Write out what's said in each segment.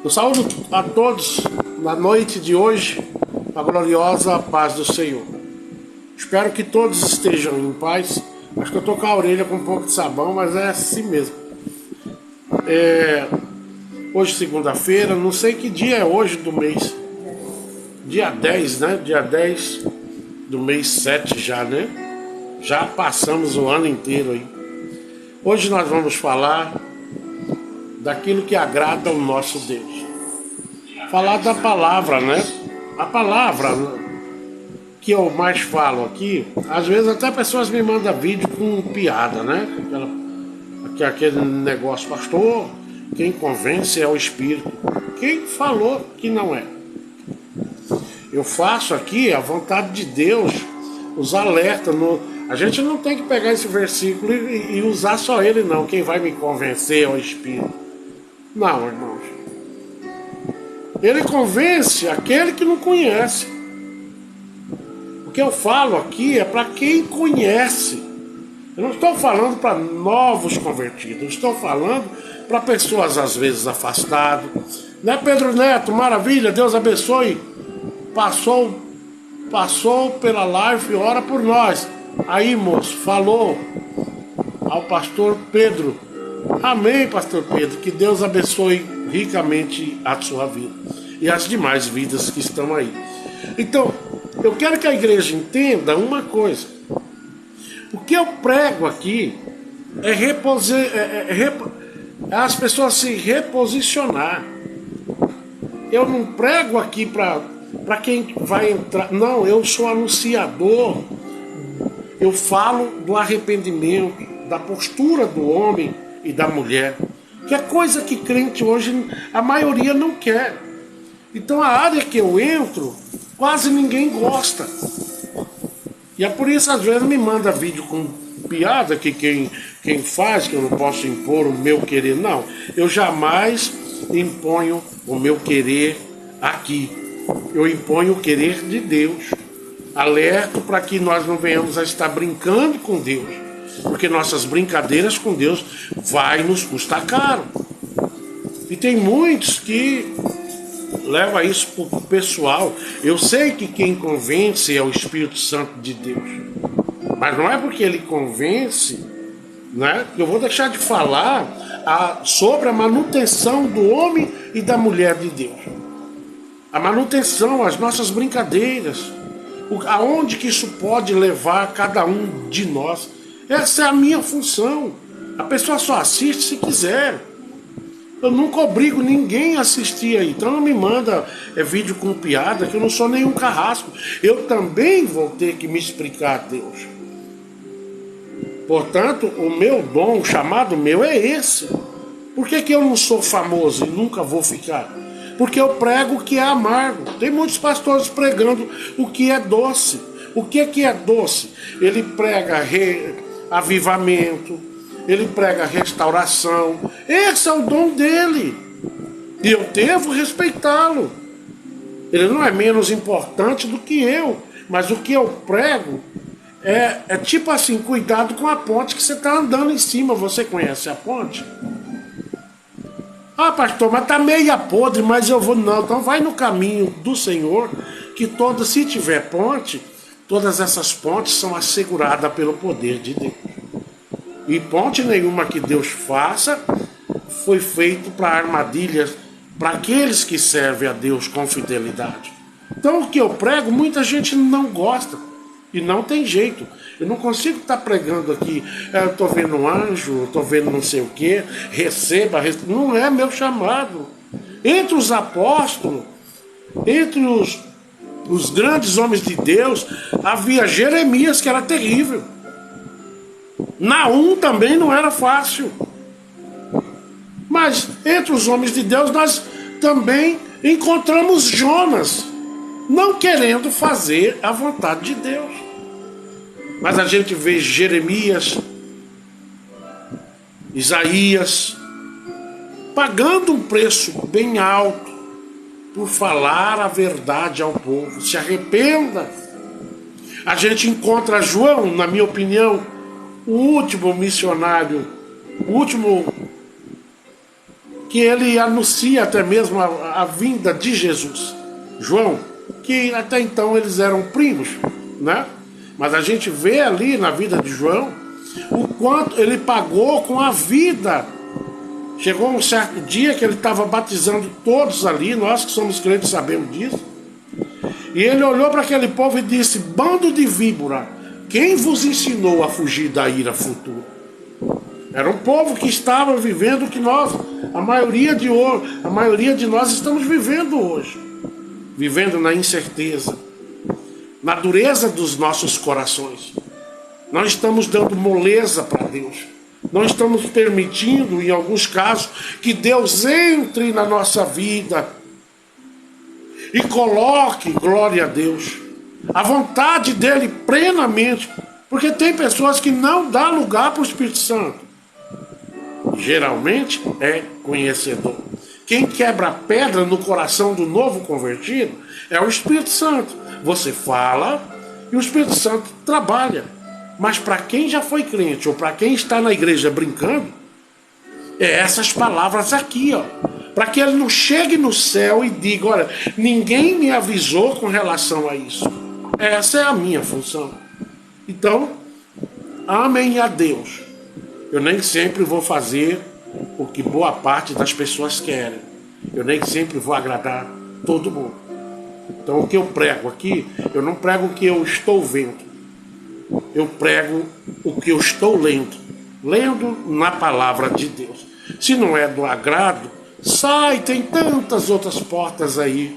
Eu saúdo a todos na noite de hoje, a gloriosa paz do Senhor. Espero que todos estejam em paz. Acho que eu estou com a orelha com um pouco de sabão, mas é assim mesmo. Hoje, segunda-feira, não sei que dia é hoje do mês. Dia 10, né? Dia 10 do mês 7 já, né? Já passamos o ano inteiro aí. Hoje nós vamos falar daquilo que agrada ao nosso Deus. Falar da palavra, né? A palavra que eu mais falo aqui, às vezes até pessoas me mandam vídeo com piada, né? Aquele negócio, pastor, quem convence é o Espírito. Quem falou que não é? Eu faço aqui a vontade de Deus, os alertas. A gente não tem que pegar esse versículo e usar só ele, não. Quem vai me convencer é o Espírito. Não, irmãos. Ele convence aquele que não conhece. O que eu falo aqui é para quem conhece. Eu não estou falando para novos convertidos. Eu estou falando para pessoas às vezes afastadas. Né, Pedro Neto? Maravilha, Deus abençoe. Passou pela live, ora por nós. Aí, moço, falou ao pastor Pedro. Amém, pastor Pedro. Que Deus abençoe ricamente a sua vida e as demais vidas que estão aí. Então, eu quero que a igreja entenda uma coisa. O que eu prego aqui é as pessoas se reposicionar. Eu não prego aqui para quem vai entrar. Não, eu sou anunciador. Eu falo do arrependimento, da postura do homem e da mulher, que é coisa que crente hoje, a maioria não quer. Então a área que eu entro, quase ninguém gosta. E é por isso às vezes me manda vídeo com piada, que quem faz, que eu não posso impor o meu querer. Não, eu jamais imponho o meu querer aqui. Eu imponho o querer de Deus. Alerto para que nós não venhamos a estar brincando com Deus, porque nossas brincadeiras com Deus vai nos custar caro. E tem muitos que levam isso para o pessoal. Eu sei que quem convence é o Espírito Santo de Deus, mas não é porque ele convence, né, que eu vou deixar de falar sobre a manutenção do homem e da mulher de Deus. A manutenção, as nossas brincadeiras, aonde que isso pode levar cada um de nós. Essa é a minha função. A pessoa só assiste se quiser. Eu nunca obrigo ninguém a assistir aí. Então não me manda vídeo com piada, que eu não sou nenhum carrasco. Eu também vou ter que me explicar a Deus. Portanto, o meu dom, o chamado meu é esse. Por que eu não sou famoso e nunca vou ficar? Porque eu prego o que é amargo. Tem muitos pastores pregando o que é doce. O que é doce? Ele prega avivamento, ele prega restauração. Esse é o dom dele. E eu devo respeitá-lo. Ele não é menos importante do que eu. Mas o que eu prego é tipo assim, cuidado com a ponte que você está andando em cima. Você conhece a ponte? Ah, pastor, mas tá meia podre, mas eu vou. Não, então vai no caminho do Senhor, que se tiver ponte, todas essas pontes são asseguradas pelo poder de Deus. E ponte nenhuma que Deus faça foi feito para armadilhas, para aqueles que servem a Deus com fidelidade. Então o que eu prego, muita gente não gosta. E não tem jeito. Eu não consigo estar pregando aqui. Eu estou vendo um anjo, estou vendo não sei o quê. Receba. Não é meu chamado. Entre os apóstolos, entre os grandes homens de Deus, havia Jeremias, que era terrível. Naum também não era fácil. Mas entre os homens de Deus, nós também encontramos Jonas, não querendo fazer a vontade de Deus. Mas a gente vê Jeremias, Isaías, pagando um preço bem alto por falar a verdade ao povo. Se arrependa. A gente encontra João, na minha opinião, o último missionário, o último que ele anuncia até mesmo a vinda de Jesus. João, que até então eles eram primos, né? Mas a gente vê ali na vida de João o quanto ele pagou com a vida. Chegou um certo dia que ele estava batizando todos ali, nós que somos crentes sabemos disso. E ele olhou para aquele povo e disse: bando de víbora, quem vos ensinou a fugir da ira futura? Era um povo que estava vivendo o que nós, a maioria de nós estamos vivendo hoje. Vivendo na incerteza, na dureza dos nossos corações. Não estamos dando moleza para Deus. Não estamos permitindo, em alguns casos, que Deus entre na nossa vida e coloque, glória a Deus, a vontade dele plenamente. Porque tem pessoas que não dão lugar para o Espírito Santo. Geralmente é conhecedor. Quem quebra a pedra no coração do novo convertido é o Espírito Santo. Você fala e o Espírito Santo trabalha. Mas para quem já foi crente ou para quem está na igreja brincando, é essas palavras aqui, ó. Para que ele não chegue no céu e diga: olha, ninguém me avisou com relação a isso. Essa é a minha função. Então, amém a Deus. Eu nem sempre vou fazer o que boa parte das pessoas querem. Eu nem sempre vou agradar todo mundo. Então o que eu prego aqui, eu não prego o que eu estou vendo. Eu prego o que eu estou lendo. Lendo na palavra de Deus. Se não é do agrado, sai, tem tantas outras portas aí,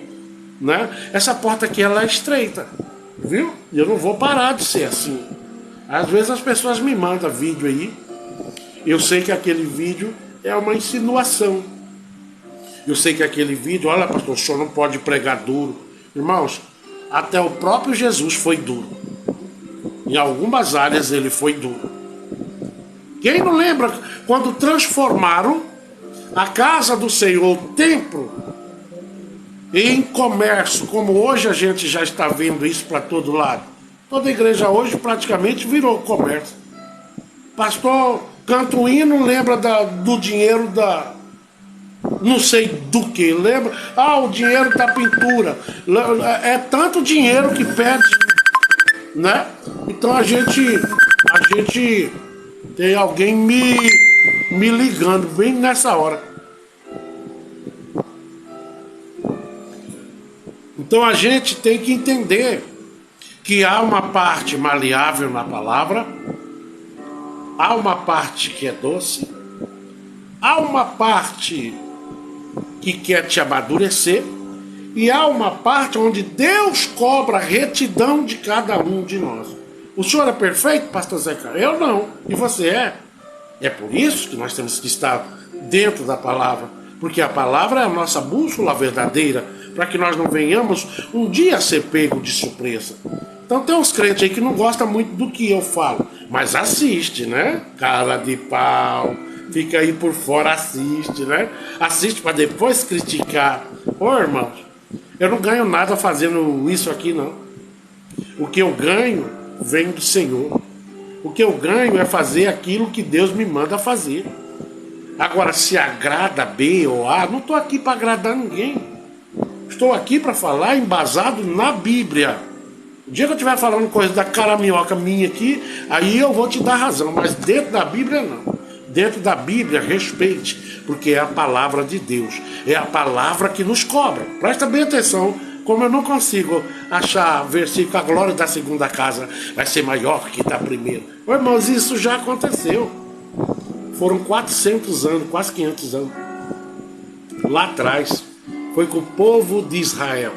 né? Essa porta aqui, ela é estreita, viu? E eu não vou parar de ser assim. Às vezes as pessoas me mandam vídeo aí. Eu sei que aquele vídeo é uma insinuação. Eu sei que aquele vídeo, olha, pastor, o senhor não pode pregar duro. Irmãos, até o próprio Jesus foi duro. Em algumas áreas ele foi duro. Quem não lembra quando transformaram a casa do Senhor, o templo, em comércio, como hoje a gente já está vendo isso para todo lado? Toda igreja hoje praticamente virou comércio. Pastor canta o hino, lembra do dinheiro da... não sei do que, lembra? Ah, o dinheiro da pintura. É tanto dinheiro que pede, né? Então a gente tem alguém me ligando bem nessa hora. Então a gente tem que entender que há uma parte maleável na palavra, há uma parte que é doce, há uma parte que quer te amadurecer, e há uma parte onde Deus cobra a retidão de cada um de nós. O senhor é perfeito, pastor Zeca? Eu não. E você é? É por isso que nós temos que estar dentro da palavra, porque a palavra é a nossa bússola verdadeira, para que nós não venhamos um dia ser pego de surpresa. Então tem uns crentes aí que não gostam muito do que eu falo, mas assiste, né? Cara de pau, fica aí por fora, assiste, né? Assiste para depois criticar. Ô irmãos, eu não ganho nada fazendo isso aqui, não. O que eu ganho vem do Senhor. O que eu ganho é fazer aquilo que Deus me manda fazer. Agora, se agrada B ou A, não estou aqui para agradar ninguém. Estou aqui para falar embasado na Bíblia. O dia que eu estiver falando coisa da caraminhoca minha aqui, aí eu vou te dar razão. Mas dentro da Bíblia, não. Dentro da Bíblia, respeite, porque é a palavra de Deus. É a palavra que nos cobra. Presta bem atenção, como eu não consigo achar versículo: a glória da segunda casa vai ser maior que da primeira. Ô, irmãos, isso já aconteceu. Foram 400 anos, quase 500 anos. Lá atrás, foi com o povo de Israel.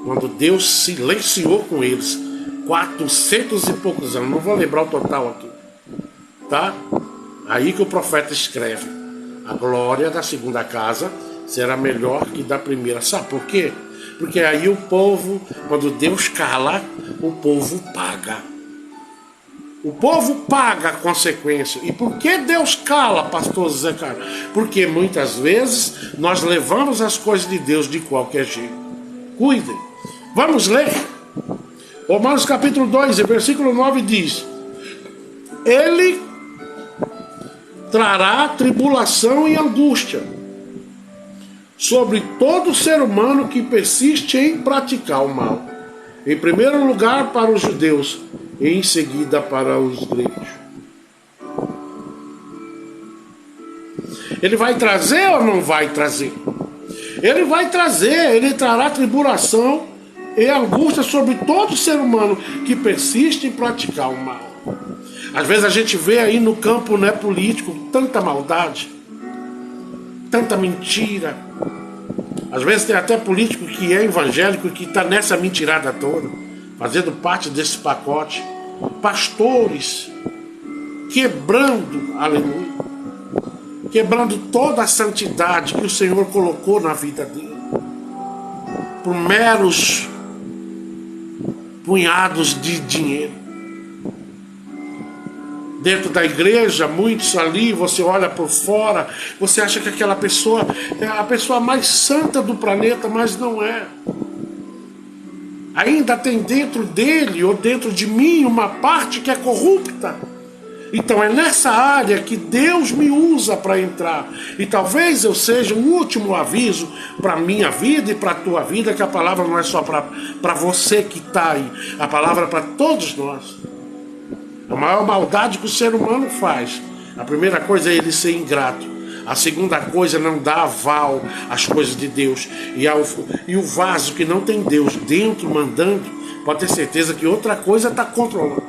Quando Deus silenciou com eles, 400 e poucos anos, não vou lembrar o total aqui, tá? Aí que o profeta escreve: a glória da segunda casa será melhor que da primeira. Sabe por quê? Porque aí o povo, quando Deus cala, o povo paga. O povo paga a consequência. E por que Deus cala, pastor Zé Carlos? Porque muitas vezes nós levamos as coisas de Deus de qualquer jeito. Cuidem. Vamos ler? Romanos capítulo 2, versículo 9 diz: Ele trará tribulação e angústia sobre todo ser humano que persiste em praticar o mal. Em primeiro lugar para os judeus e em seguida para os gregos. Ele vai trazer ou não vai trazer? Ele vai trazer, ele trará tribulação e angústia sobre todo ser humano que persiste em praticar o mal. Às vezes a gente vê aí no campo, né, político tanta maldade, tanta mentira. Às vezes tem até político que é evangélico que está nessa mentirada toda, fazendo parte desse pacote. Pastores quebrando, aleluia, quebrando toda a santidade que o Senhor colocou na vida dele, por meros punhados de dinheiro. Dentro da igreja, muitos ali, você olha por fora, você acha que aquela pessoa é a pessoa mais santa do planeta, mas não é. Ainda tem dentro dele ou dentro de mim uma parte que é corrupta. Então é nessa área que Deus me usa para entrar. E talvez eu seja um último aviso para a minha vida e para a tua vida, que a palavra não é só para você que está aí. A palavra é para todos nós. A maior maldade que o ser humano faz, a primeira coisa é ele ser ingrato. A segunda coisa é não dar aval às coisas de Deus. E o vaso que não tem Deus dentro mandando, pode ter certeza que outra coisa está controlando.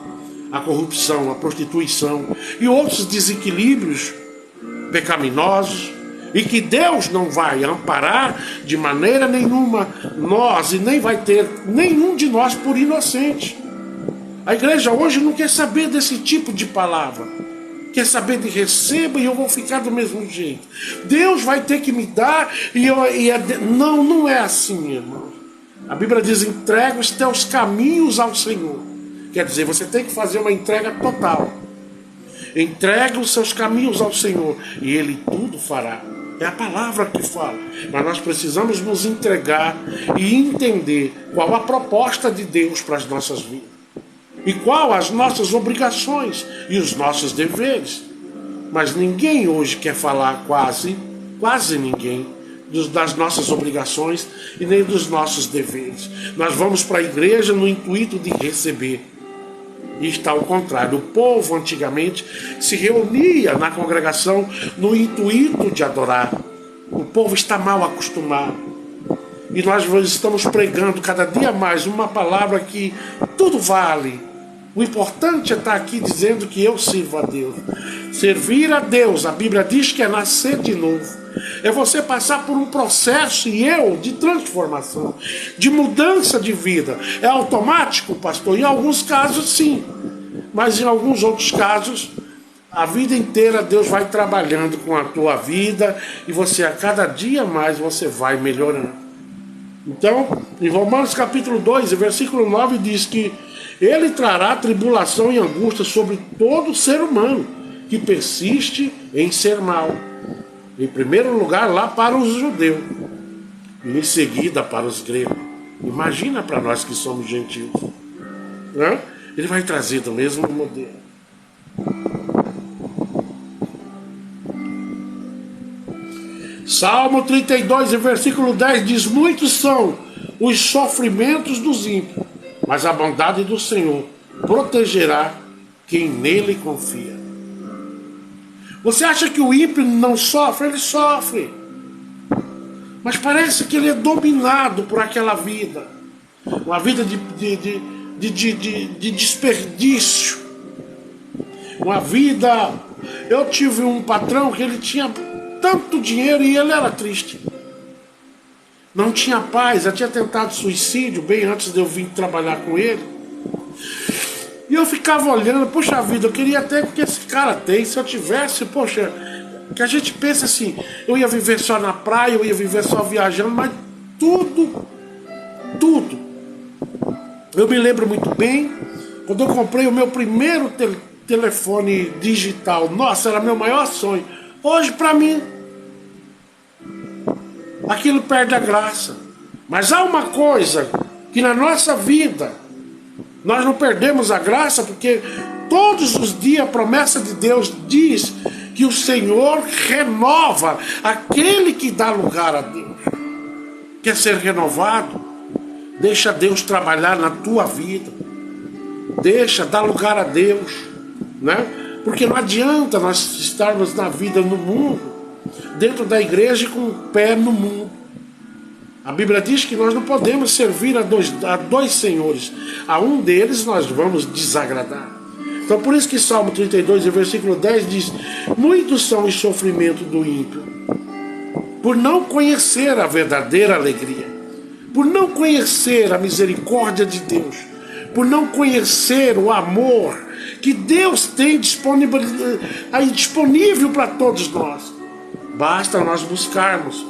A corrupção, a prostituição e outros desequilíbrios pecaminosos, e que Deus não vai amparar de maneira nenhuma nós, e nem vai ter nenhum de nós por inocente. A igreja hoje não quer saber desse tipo de palavra. Quer saber de receba e eu vou ficar do mesmo jeito. Deus vai ter que me dar não é assim, meu irmão. A Bíblia diz: entrega os teus caminhos ao Senhor. Quer dizer, você tem que fazer uma entrega total. Entrega os seus caminhos ao Senhor e Ele tudo fará. É a palavra que fala. Mas nós precisamos nos entregar e entender qual a proposta de Deus para as nossas vidas. E qual as nossas obrigações e os nossos deveres. Mas ninguém hoje quer falar, quase ninguém, das nossas obrigações e nem dos nossos deveres. Nós vamos para a igreja no intuito de receber. E está ao contrário. O povo antigamente se reunia na congregação no intuito de adorar. O povo está mal acostumado. E nós estamos pregando cada dia mais uma palavra que tudo vale. O importante é estar aqui dizendo que eu sirvo a Deus. Servir a Deus, a Bíblia diz que é nascer de novo. É você passar por um processo de transformação, de mudança de vida. É automático, pastor? Em alguns casos, sim. Mas em alguns outros casos, a vida inteira Deus vai trabalhando com a tua vida e você, a cada dia mais, você vai melhorando. Então, em Romanos capítulo 2, versículo 9, diz que Ele trará tribulação e angústia sobre todo ser humano que persiste em ser mal. Em primeiro lugar, lá para os judeus, e em seguida para os gregos. Imagina para nós que somos gentios. Né? Ele vai trazer do mesmo modelo. Salmo 32, versículo 10 diz: muitos são os sofrimentos dos ímpios, mas a bondade do Senhor protegerá quem nele confia. Você acha que o ímpio não sofre? Ele sofre. Mas parece que ele é dominado por aquela vida. Uma vida de desperdício. Uma vida... Eu tive um patrão que ele tinha tanto dinheiro e ele era triste. Não tinha paz, já tinha tentado suicídio bem antes de eu vir trabalhar com ele. E eu ficava olhando, poxa vida, eu queria ter o que esse cara tem. Se eu tivesse, poxa, que a gente pensa assim, eu ia viver só na praia, eu ia viver só viajando, mas tudo. Eu me lembro muito bem, quando eu comprei o meu primeiro telefone digital, nossa, era meu maior sonho. Hoje, para mim, aquilo perde a graça. Mas há uma coisa que na nossa vida nós não perdemos a graça, porque todos os dias a promessa de Deus diz que o Senhor renova aquele que dá lugar a Deus. Quer ser renovado? Deixa Deus trabalhar na tua vida. Deixa, dá lugar a Deus, né? Porque não adianta nós estarmos na vida no mundo, dentro da igreja e com o pé no mundo. A Bíblia diz que nós não podemos servir a dois senhores. A um deles nós vamos desagradar. Então por isso que Salmo 32, versículo 10 diz: muitos são os sofrimentos do ímpio, por não conhecer a verdadeira alegria, por não conhecer a misericórdia de Deus, por não conhecer o amor que Deus tem disponível para todos nós. Basta nós buscarmos,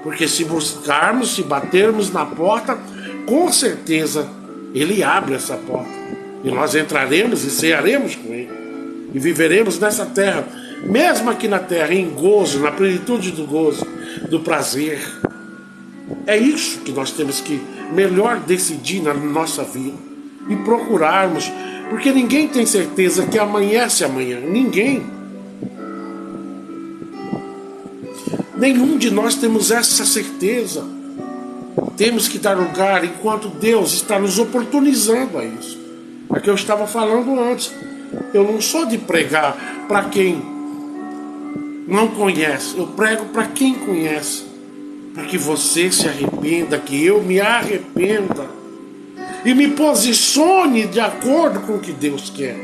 porque se buscarmos, se batermos na porta, com certeza Ele abre essa porta, e nós entraremos e cearemos com Ele, e viveremos nessa terra, mesmo aqui na terra, em gozo, na plenitude do gozo, do prazer. É isso que nós temos que melhor decidir na nossa vida e procurarmos, porque ninguém tem certeza que amanhece amanhã. Ninguém. Nenhum de nós temos essa certeza. Temos que dar lugar enquanto Deus está nos oportunizando a isso. É o que eu estava falando antes. Eu não sou de pregar para quem não conhece. Eu prego para quem conhece. Para que você se arrependa, que eu me arrependa e me posicione de acordo com o que Deus quer.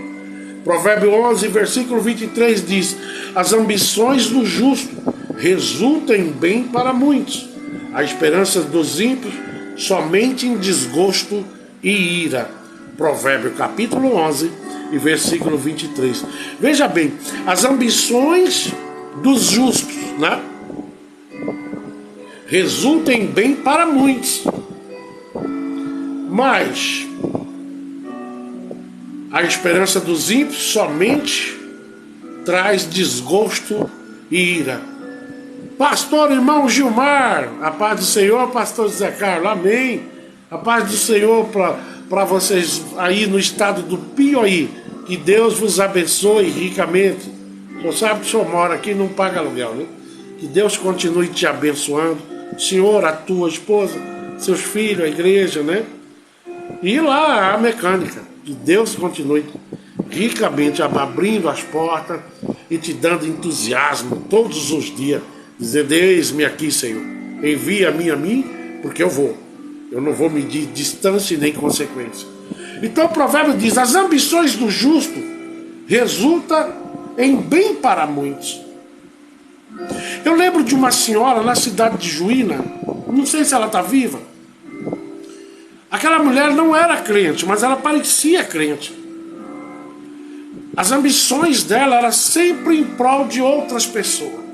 Provérbio 11, versículo 23 diz: as ambições do justo resultam em bem para muitos, a esperança dos ímpios somente em desgosto e ira. Provérbio capítulo 11 e versículo 23. Veja bem, as ambições dos justos, né, resultam em bem para muitos, mas a esperança dos ímpios somente traz desgosto e ira. Pastor, irmão Gilmar, a paz do Senhor, pastor José Carlos, amém. A paz do Senhor para vocês aí no estado do Piauí. Que Deus vos abençoe ricamente. O senhor sabe que o senhor mora aqui e não paga aluguel, né? Que Deus continue te abençoando. O senhor, a tua esposa, seus filhos, a igreja, né? E lá a mecânica. Que Deus continue ricamente abrindo as portas e te dando entusiasmo todos os dias. Dizendo: eis-me aqui, Senhor. Envia-me a mim, porque eu vou. Eu não vou medir distância nem consequência. Então o provérbio diz: as ambições do justo resultam em bem para muitos. Eu lembro de uma senhora na cidade de Juína, não sei se ela está viva. Aquela mulher não era crente, mas ela parecia crente. As ambições dela eram sempre em prol de outras pessoas.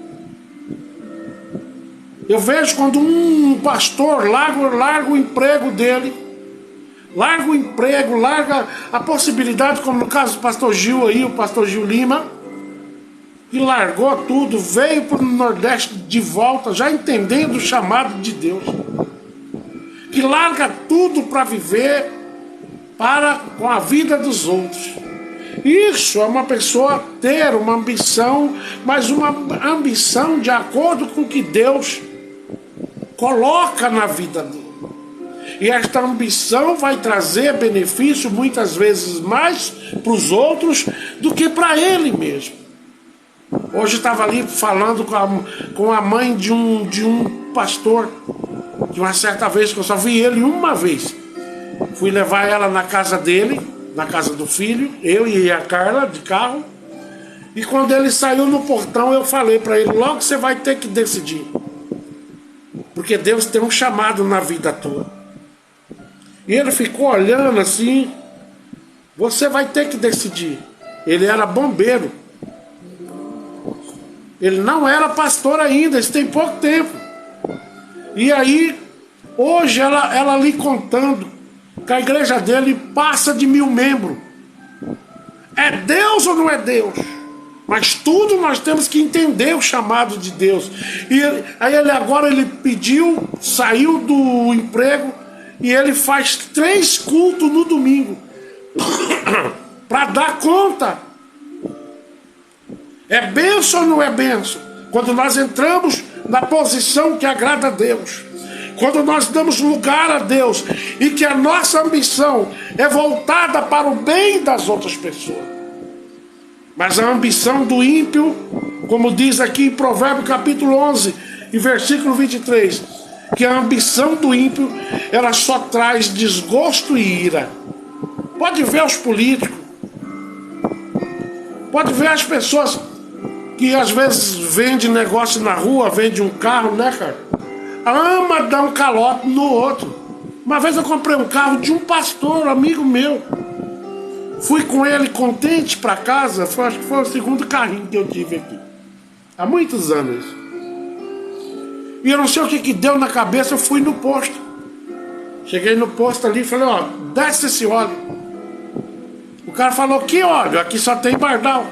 Eu vejo quando um pastor larga o emprego dele, larga o emprego, larga a possibilidade, como no caso do pastor Gil aí, o pastor Gil Lima, que largou tudo, veio para o Nordeste de volta, já entendendo o chamado de Deus, que larga tudo para viver com a vida dos outros. Isso é uma pessoa ter uma ambição, mas uma ambição de acordo com o que Deus coloca na vida dele. E esta ambição vai trazer benefício muitas vezes mais para os outros do que para ele mesmo. Hoje eu estava ali falando com a mãe de um pastor, de uma certa vez, que eu só vi ele uma vez. Fui levar ela na casa dele, na casa do filho, eu e a Carla, de carro. E quando ele saiu no portão, eu falei para ele: logo você vai ter que decidir. Porque Deus tem um chamado na vida tua. E ele ficou olhando assim: você vai ter que decidir. Ele era bombeiro. Ele não era pastor ainda, isso tem pouco tempo. E aí, hoje ela lhe contando que a igreja dele passa de 1000 membros. É Deus ou não é Deus? Mas tudo nós temos que entender o chamado de Deus. E aí agora ele pediu, saiu do emprego, e ele faz 3 cultos no domingo para dar conta. É bênção ou não é bênção? Quando nós entramos na posição que agrada a Deus, quando nós damos lugar a Deus e que a nossa ambição é voltada para o bem das outras pessoas. Mas a ambição do ímpio, como diz aqui em Provérbios capítulo 11 e versículo 23, que a ambição do ímpio, ela só traz desgosto e ira. Pode ver os políticos, pode ver as pessoas que às vezes vendem negócio na rua, vendem um carro, né, cara? Ama dar um calote no outro. Uma vez eu comprei um carro de um pastor, amigo meu. Fui com ele contente para casa, acho que foi o segundo carrinho que eu tive aqui. Há muitos anos. E eu não sei o que deu na cabeça, eu fui no posto. Cheguei no posto ali e falei, ó, desce esse óleo. O cara falou, que óleo? Aqui só tem Bardal.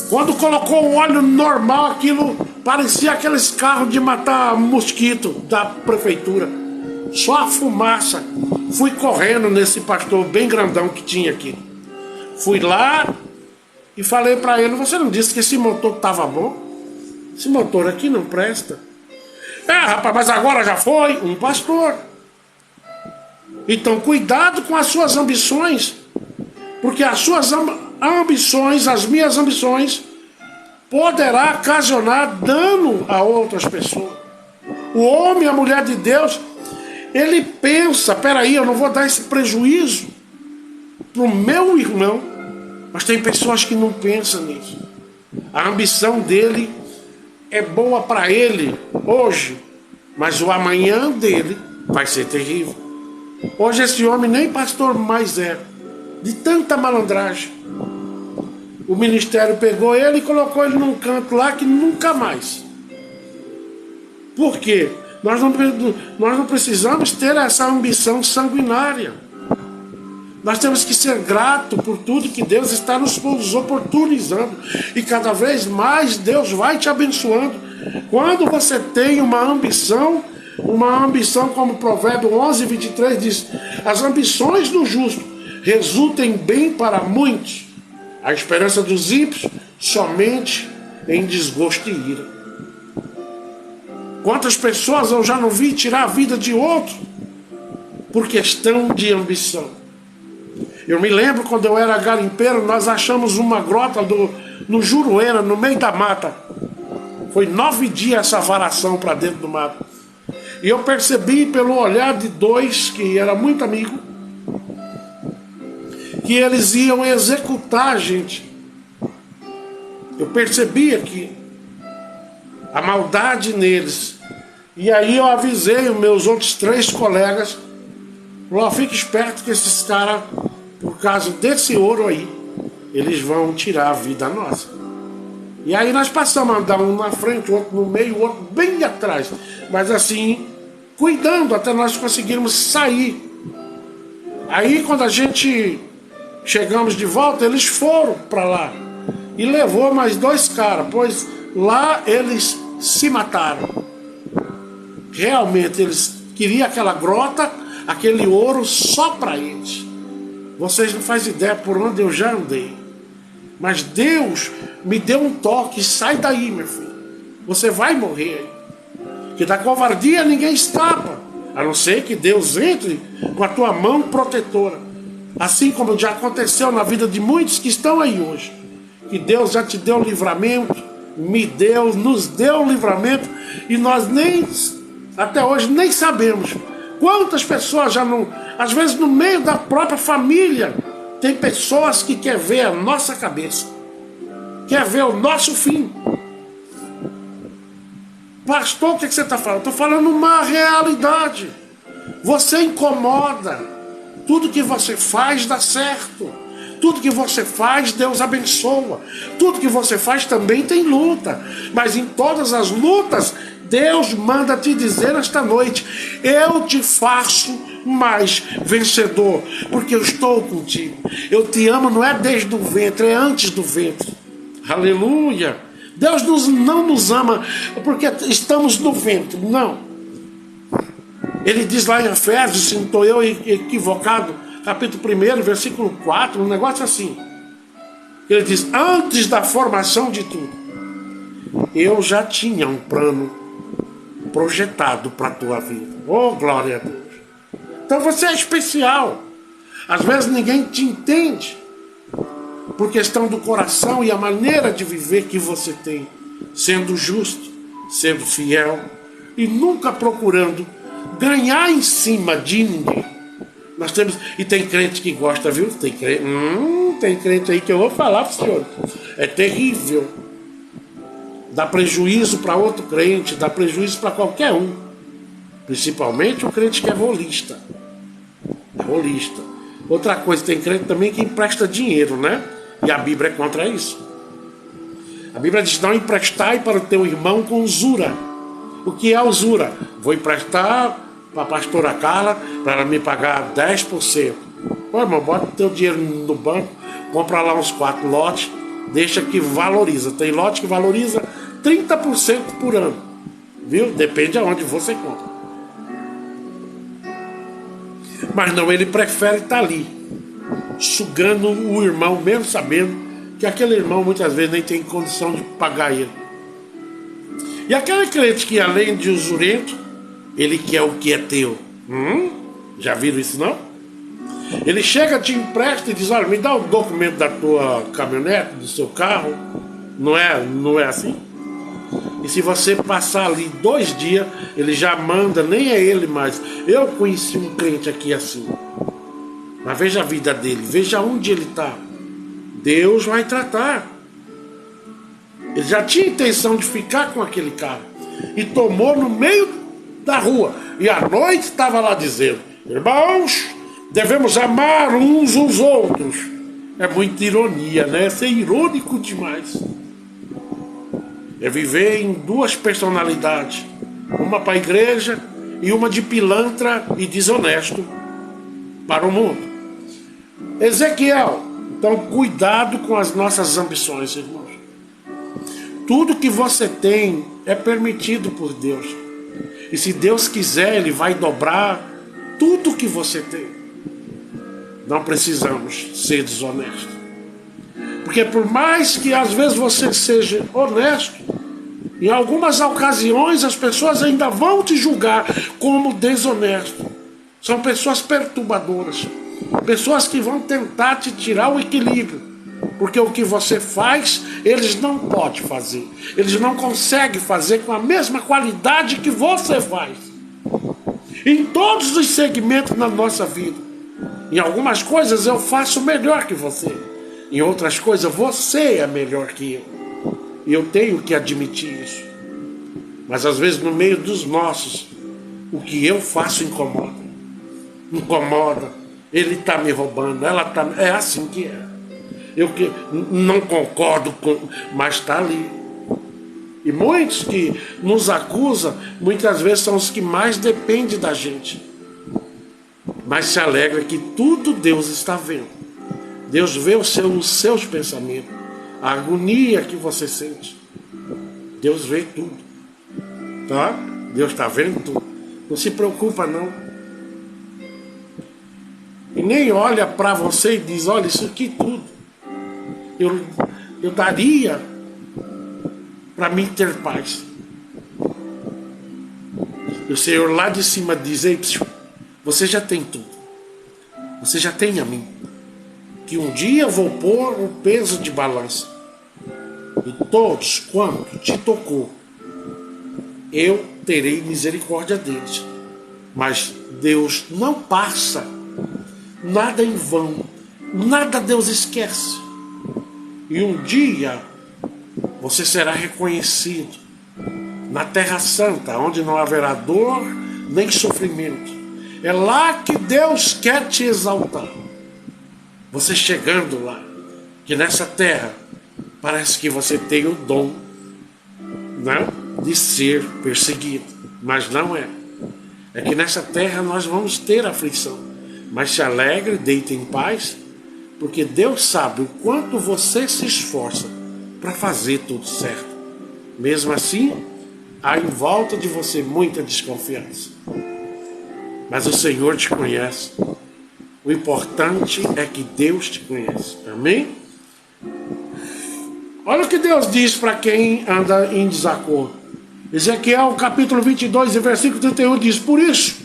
Quando colocou o óleo normal, aquilo parecia aqueles carros de matar mosquito da prefeitura. Só a fumaça. Fui correndo nesse pastor bem grandão que tinha aqui. Fui lá e falei para ele, você não disse que esse motor estava bom? Esse motor aqui não presta. Rapaz, mas agora já foi um pastor. Então cuidado com as suas ambições, porque as suas ambições, as minhas ambições, poderá ocasionar dano a outras pessoas. O homem, a mulher de Deus, ele pensa, peraí, eu não vou dar esse prejuízo para o meu irmão. Mas tem pessoas que não pensam nisso. A ambição dele é boa para ele hoje, mas o amanhã dele vai ser terrível. Hoje esse homem nem pastor mais é, de tanta malandragem. O ministério pegou ele e colocou ele num canto lá que nunca mais. Por quê? Nós não precisamos ter essa ambição sanguinária. Nós temos que ser gratos por tudo que Deus está nos oportunizando. E cada vez mais Deus vai te abençoando. Quando você tem uma ambição como Provérbio 11, 23 diz, as ambições do justo resultam em bem para muitos. A esperança dos ímpios somente em desgosto e ira. Quantas pessoas eu já não vi tirar a vida de outro por questão de ambição. Eu me lembro quando eu era garimpeiro, nós achamos uma grota no Juruena, no meio da mata. Foi 9 dias essa varação para dentro do mato. E eu percebi pelo olhar de dois, que era muito amigo, que eles iam executar a gente. Eu percebia que a maldade neles. E aí eu avisei os meus outros 3 colegas, falou, fique esperto que esses caras, por causa desse ouro aí, eles vão tirar a vida nossa. E aí nós passamos a andar um na frente, o outro no meio, o outro bem atrás. Mas assim, cuidando até nós conseguirmos sair. Aí quando a gente chegamos de volta, eles foram para lá. E levou mais 2 caras, pois lá eles se mataram. Realmente eles queriam aquela grota, aquele ouro só para eles. Vocês não fazem ideia por onde eu já andei. Mas Deus me deu um toque, sai daí, meu filho. Você vai morrer. Que da covardia ninguém escapa. A não ser que Deus entre com a tua mão protetora. Assim como já aconteceu na vida de muitos que estão aí hoje. Que Deus já te deu livramento, nos deu livramento. E nós até hoje nem sabemos quantas pessoas já não... Às vezes no meio da própria família tem pessoas que querem ver a nossa cabeça, quer ver o nosso fim. Pastor, o que você está falando? Estou falando uma realidade. Você incomoda. Tudo que você faz dá certo. Tudo que você faz, Deus abençoa. Tudo que você faz também tem luta. Mas em todas as lutas, Deus manda te dizer esta noite, eu te faço mais vencedor, porque eu estou contigo. Eu te amo, não é desde o ventre, é antes do ventre. Aleluia. Deus não nos ama porque estamos no ventre, não. Ele diz lá em Efésios, se não estou eu equivocado, capítulo 1, versículo 4, um negócio assim. Ele diz, antes da formação de tudo, eu já tinha um plano projetado para a tua vida. Oh, glória a Deus. Então você é especial. Às vezes ninguém te entende por questão do coração e a maneira de viver que você tem, sendo justo, sendo fiel e nunca procurando ganhar em cima de ninguém. Nós temos, e tem crente que gosta, viu? Tem crente aí que eu vou falar para o senhor. É terrível. Dá prejuízo para outro crente, dá prejuízo para qualquer um. Principalmente o crente que é rolista. É rolista. Outra coisa, tem crente também que empresta dinheiro, né? E a Bíblia é contra isso. A Bíblia diz, não emprestai para o teu irmão com usura. O que é usura? Vou emprestar para a pastora Carla para ela me pagar 10%. Pô, irmão, bota o teu dinheiro no banco, compra lá uns 4 lotes, deixa que valoriza. Tem lote que valoriza 30% por ano. Viu? Depende aonde você compra. Mas não, ele prefere estar ali, sugando o irmão, mesmo sabendo que aquele irmão muitas vezes nem tem condição de pagar ele. E aquele crente que além de usurento, ele quer o que é teu. Já viram isso não? Ele chega, te empresta e diz, olha, me dá o documento da tua caminhonete, do seu carro. Não é assim? E se você passar ali 2 dias, ele já manda, nem é ele mais. Eu conheci um crente aqui assim. Mas veja a vida dele, veja onde ele está. Deus vai tratar. Ele já tinha intenção de ficar com aquele cara. E tomou no meio da rua. E à noite estava lá dizendo, irmãos, devemos amar uns os outros. É muita ironia, né? É ser irônico demais. É viver em 2 personalidades. Uma para a igreja e uma de pilantra e desonesto para o mundo. Ezequiel, então cuidado com as nossas ambições, irmãos. Tudo que você tem é permitido por Deus. E se Deus quiser, Ele vai dobrar tudo que você tem. Não precisamos ser desonestos. Porque por mais que às vezes você seja honesto, em algumas ocasiões as pessoas ainda vão te julgar como desonesto. São pessoas perturbadoras. Pessoas que vão tentar te tirar o equilíbrio. Porque o que você faz, eles não podem fazer. Eles não conseguem fazer com a mesma qualidade que você faz. Em todos os segmentos da nossa vida. Em algumas coisas eu faço melhor que você. Em outras coisas você é melhor que eu. E eu tenho que admitir isso. Mas às vezes no meio dos nossos, o que eu faço incomoda. Incomoda. Ele está me roubando, ela está... É assim que é. Eu que não concordo com... Mas está ali. E muitos que nos acusam, muitas vezes são os que mais dependem da gente. Mas se alegra que tudo Deus está vendo. Deus vê os seus pensamentos, a agonia que você sente. Deus vê tudo. Tá? Deus está vendo tudo. Não se preocupa não. E nem olha para você e diz, olha, isso aqui tudo eu daria para mim ter paz. E o Senhor lá de cima diz, ei, você já tem tudo. Você já tem a mim. Que um dia eu vou pôr o peso de balança. E todos quanto te tocou, eu terei misericórdia deles. Mas Deus não passa nada em vão. Nada Deus esquece. E um dia você será reconhecido na Terra Santa, onde não haverá dor nem sofrimento. É lá que Deus quer te exaltar. Você chegando lá, que nessa terra parece que você tem o dom, né, de ser perseguido, mas não é. É que nessa terra nós vamos ter aflição, mas se alegre, deite em paz, porque Deus sabe o quanto você se esforça para fazer tudo certo. Mesmo assim, há em volta de você muita desconfiança. Mas o Senhor te conhece. O importante é que Deus te conhece. Amém? Olha o que Deus diz para quem anda em desacordo. Ezequiel capítulo 22, versículo 31 diz: por isso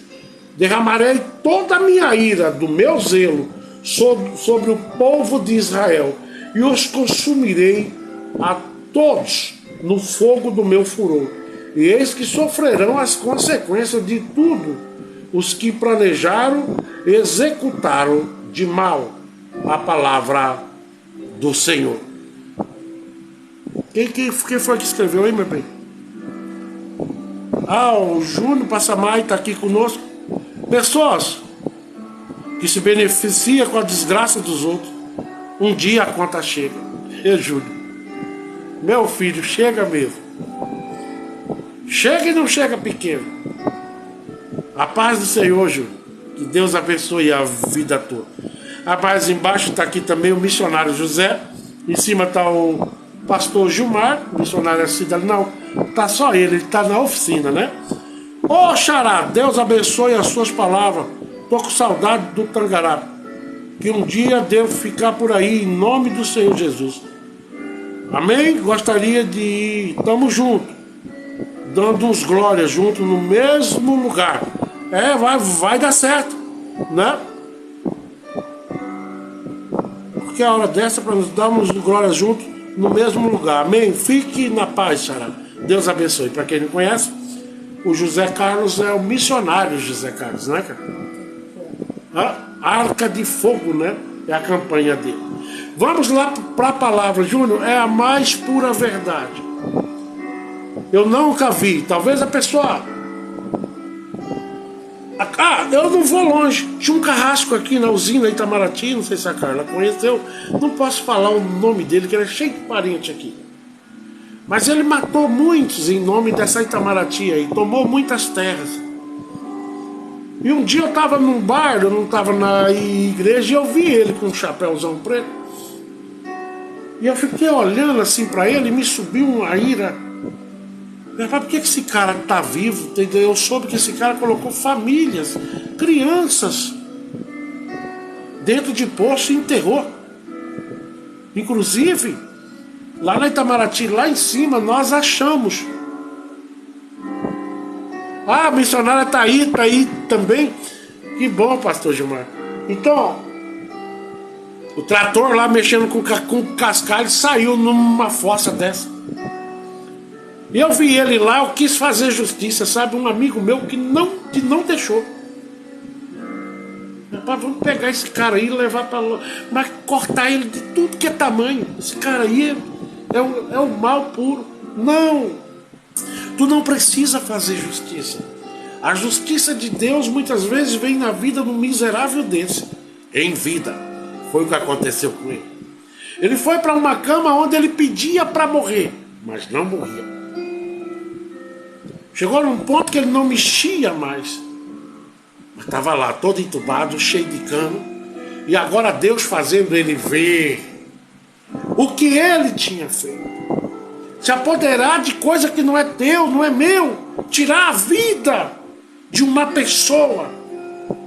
derramarei toda a minha ira do meu zelo sobre o povo de Israel e os consumirei a todos no fogo do meu furor. E eis que sofrerão as consequências de tudo os que planejaram e executaram de mal a palavra do Senhor. Quem foi que escreveu aí, meu bem? O Júnior Passamai está aqui conosco. Pessoas que se beneficiam com a desgraça dos outros, um dia a conta chega. Júnior, meu filho, chega mesmo. Chega e não chega pequeno. A paz do Senhor, Júnior. Que Deus abençoe a vida toda. Rapaz, embaixo está aqui também o missionário José. Em cima está o pastor Gilmar, missionário Cidade. Não, está só ele está na oficina, né? Ô Xará, Deus abençoe as suas palavras. Tô com saudade do Tangará. Que um dia devo ficar por aí, em nome do Senhor Jesus. Amém? Gostaria de ir, tamo junto, dando uns glórias junto no mesmo lugar. Vai dar certo, né? Porque a hora dessa para nos darmos glórias juntos no mesmo lugar. Amém? Fique na paz, Xará. Deus abençoe. Para quem não conhece, o José Carlos é o missionário José Carlos, né, cara? A Arca de Fogo, né? É a campanha dele. Vamos lá para a palavra, Júnior. É a mais pura verdade. Eu nunca vi. Talvez a pessoa... eu não vou longe. Tinha um carrasco aqui na usina Itamaraty. Não sei se a Carla conheceu. Não posso falar o nome dele, que ele é cheio de parente aqui. Mas ele matou muitos em nome dessa Itamaraty aí. Tomou muitas terras. E um dia eu estava num bar, eu não estava na igreja, e eu vi ele com um chapéuzão preto. E eu fiquei olhando assim para ele e me subiu uma ira. Mas por que esse cara está vivo? Eu soube que esse cara colocou famílias, crianças, dentro de poço e enterrou. Inclusive, lá na Itamaraty, lá em cima, nós achamos. A missionária está aí também. Que bom, pastor Gilmar. Então, o trator lá mexendo com cascalho saiu numa fossa dessa. E eu vi ele lá, eu quis fazer justiça, sabe? Um amigo meu que não deixou. Rapaz, vamos pegar esse cara aí e levar para lá. Mas cortar ele de tudo que é tamanho. Esse cara aí é o mal puro. Não! Tu não precisa fazer justiça. A justiça de Deus muitas vezes vem na vida de um miserável desse. Em vida. Foi o que aconteceu com ele. Ele foi para uma cama onde ele pedia para morrer, mas não morria. Chegou num ponto que ele não mexia mais. Mas estava lá, todo entubado, cheio de cano. E agora Deus fazendo ele ver o que ele tinha feito. Se apoderar de coisa que não é teu, não é meu. Tirar a vida de uma pessoa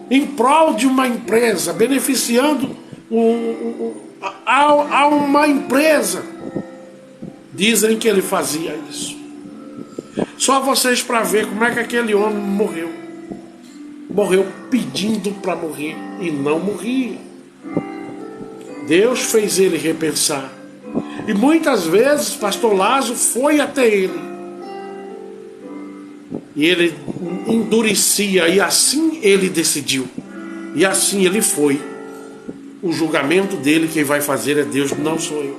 em prol de uma empresa, beneficiando a uma empresa. Dizem que ele fazia isso. Só vocês para ver como é que aquele homem morreu. Morreu pedindo para morrer e não morria. Deus fez ele repensar. E muitas vezes pastor Lázaro foi até ele. E ele endurecia, e assim ele decidiu. E assim ele foi. O julgamento dele, quem vai fazer é Deus, não sou eu.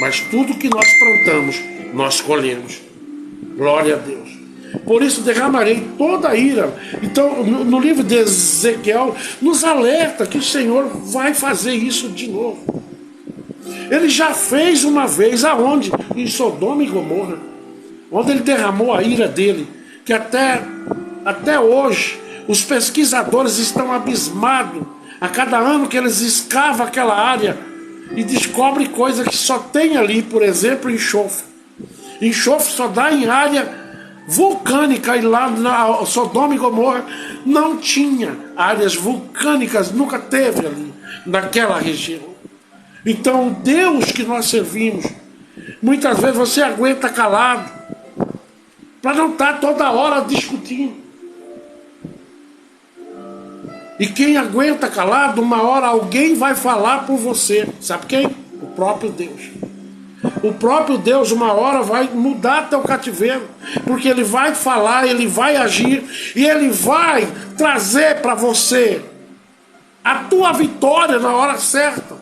Mas tudo que nós plantamos, nós colhemos. Glória a Deus. Por isso derramarei toda a ira. Então, no livro de Ezequiel, nos alerta que o Senhor vai fazer isso de novo. Ele já fez uma vez, aonde? Em Sodoma e Gomorra. Onde ele derramou a ira dele. Que até hoje, os pesquisadores estão abismados. A cada ano que eles escavam aquela área e descobrem coisas que só tem ali, por exemplo, enxofre. Enxofre só dá em área vulcânica, e lá na Sodoma e Gomorra não tinha áreas vulcânicas, nunca teve ali naquela região. Então o Deus que nós servimos, Muitas vezes você aguenta calado, para não estar toda hora discutindo. E quem aguenta calado, uma hora alguém vai falar por você. Sabe quem? O próprio Deus. O próprio Deus, uma hora, vai mudar teu cativeiro. Porque Ele vai falar, Ele vai agir, e Ele vai trazer para você a tua vitória na hora certa.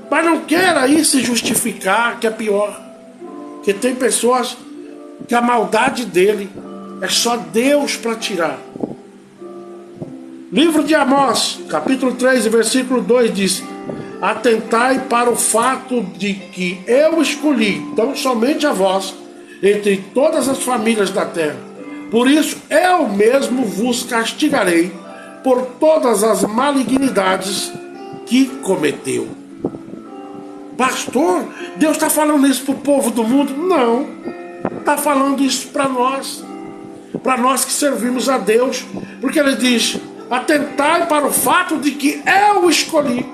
Mas não queira aí se justificar, que é pior. Porque tem pessoas que a maldade dele é só Deus para tirar. Livro de Amós, capítulo 3, versículo 2 diz: atentai para o fato de que eu escolhi tão somente a vós entre todas as famílias da terra. Por isso eu mesmo vos castigarei por todas as malignidades que cometeu. Pastor, Deus está falando isso para o povo do mundo? Não, está falando isso para nós que servimos a Deus, porque Ele diz: atentai para o fato de que eu escolhi.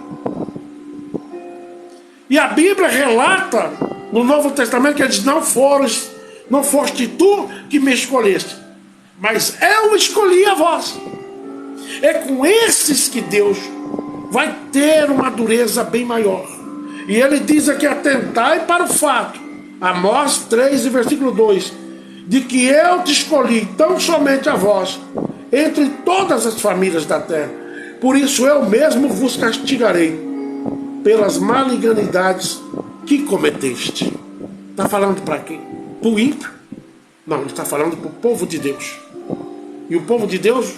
E a Bíblia relata no Novo Testamento que Ele diz: não foste tu que me escolheste, mas eu escolhi a vós. É com esses que Deus vai ter uma dureza bem maior. E Ele diz aqui: atentai para o fato, Amós 3, versículo 2, de que eu te escolhi tão somente a vós entre todas as famílias da terra. Por isso eu mesmo vos castigarei pelas malignidades que cometeste. Está falando para quem? Para o ímpio? Não, ele está falando para o povo de Deus. E o povo de Deus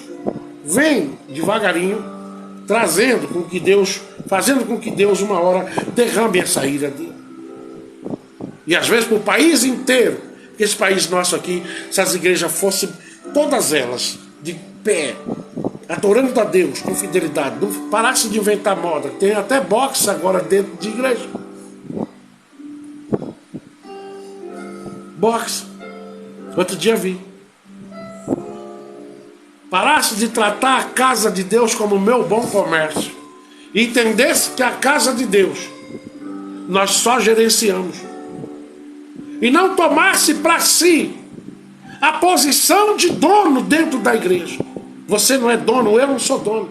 vem devagarinho, fazendo com que Deus uma hora derrame essa ira dele. E às vezes para o país inteiro, esse país nosso aqui, se as igrejas fossem todas elas de pé, adorando a Deus com fidelidade, não parasse de inventar moda. Tem até boxe agora dentro de igreja. Boxe. Outro dia vi. Parasse de tratar a casa de Deus como meu bom comércio. E entendesse que a casa de Deus nós só gerenciamos. E não tomasse para si a posição de dono dentro da igreja. Você não é dono, eu não sou dono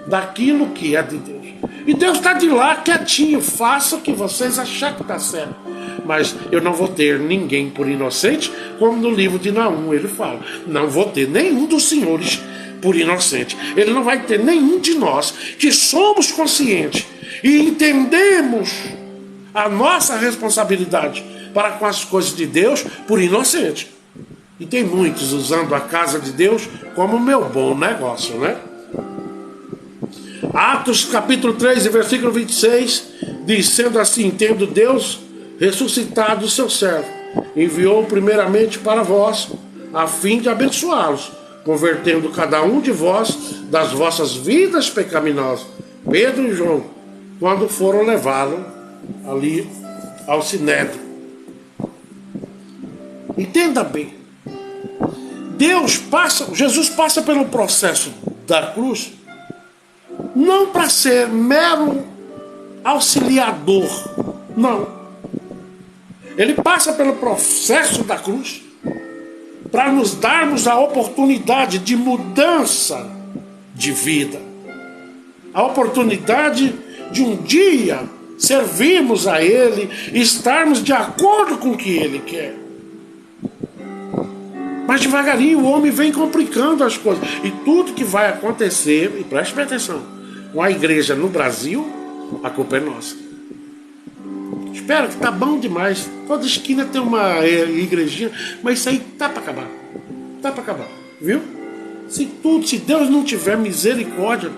daquilo que é de Deus. E Deus está de lá quietinho, faça o que vocês acharem que está certo. Mas eu não vou ter ninguém por inocente, como no livro de Naum ele fala. Não vou ter nenhum dos senhores por inocente. Ele não vai ter nenhum de nós que somos conscientes e entendemos a nossa responsabilidade para com as coisas de Deus por inocente. E tem muitos usando a casa de Deus como meu bom negócio, né? Atos capítulo 3, versículo 26 diz: sendo assim, tendo Deus ressuscitado o seu servo, enviou primeiramente para vós, a fim de abençoá-los, convertendo cada um de vós das vossas vidas pecaminosas. Pedro e João, quando foram levá-lo ali ao Sinédrio. Entenda bem, Jesus passa pelo processo da cruz não para ser mero auxiliador, não. Ele passa pelo processo da cruz para nos darmos a oportunidade de mudança de vida, a oportunidade de um dia servirmos a Ele e estarmos de acordo com o que Ele quer. Mas devagarinho o homem vem complicando as coisas. E tudo que vai acontecer, e preste bem atenção, com a igreja no Brasil, a culpa é nossa. Espera que tá bom demais. Toda esquina tem uma igrejinha, mas isso aí tá para acabar. Tá para acabar, viu? Se Deus não tiver misericórdia,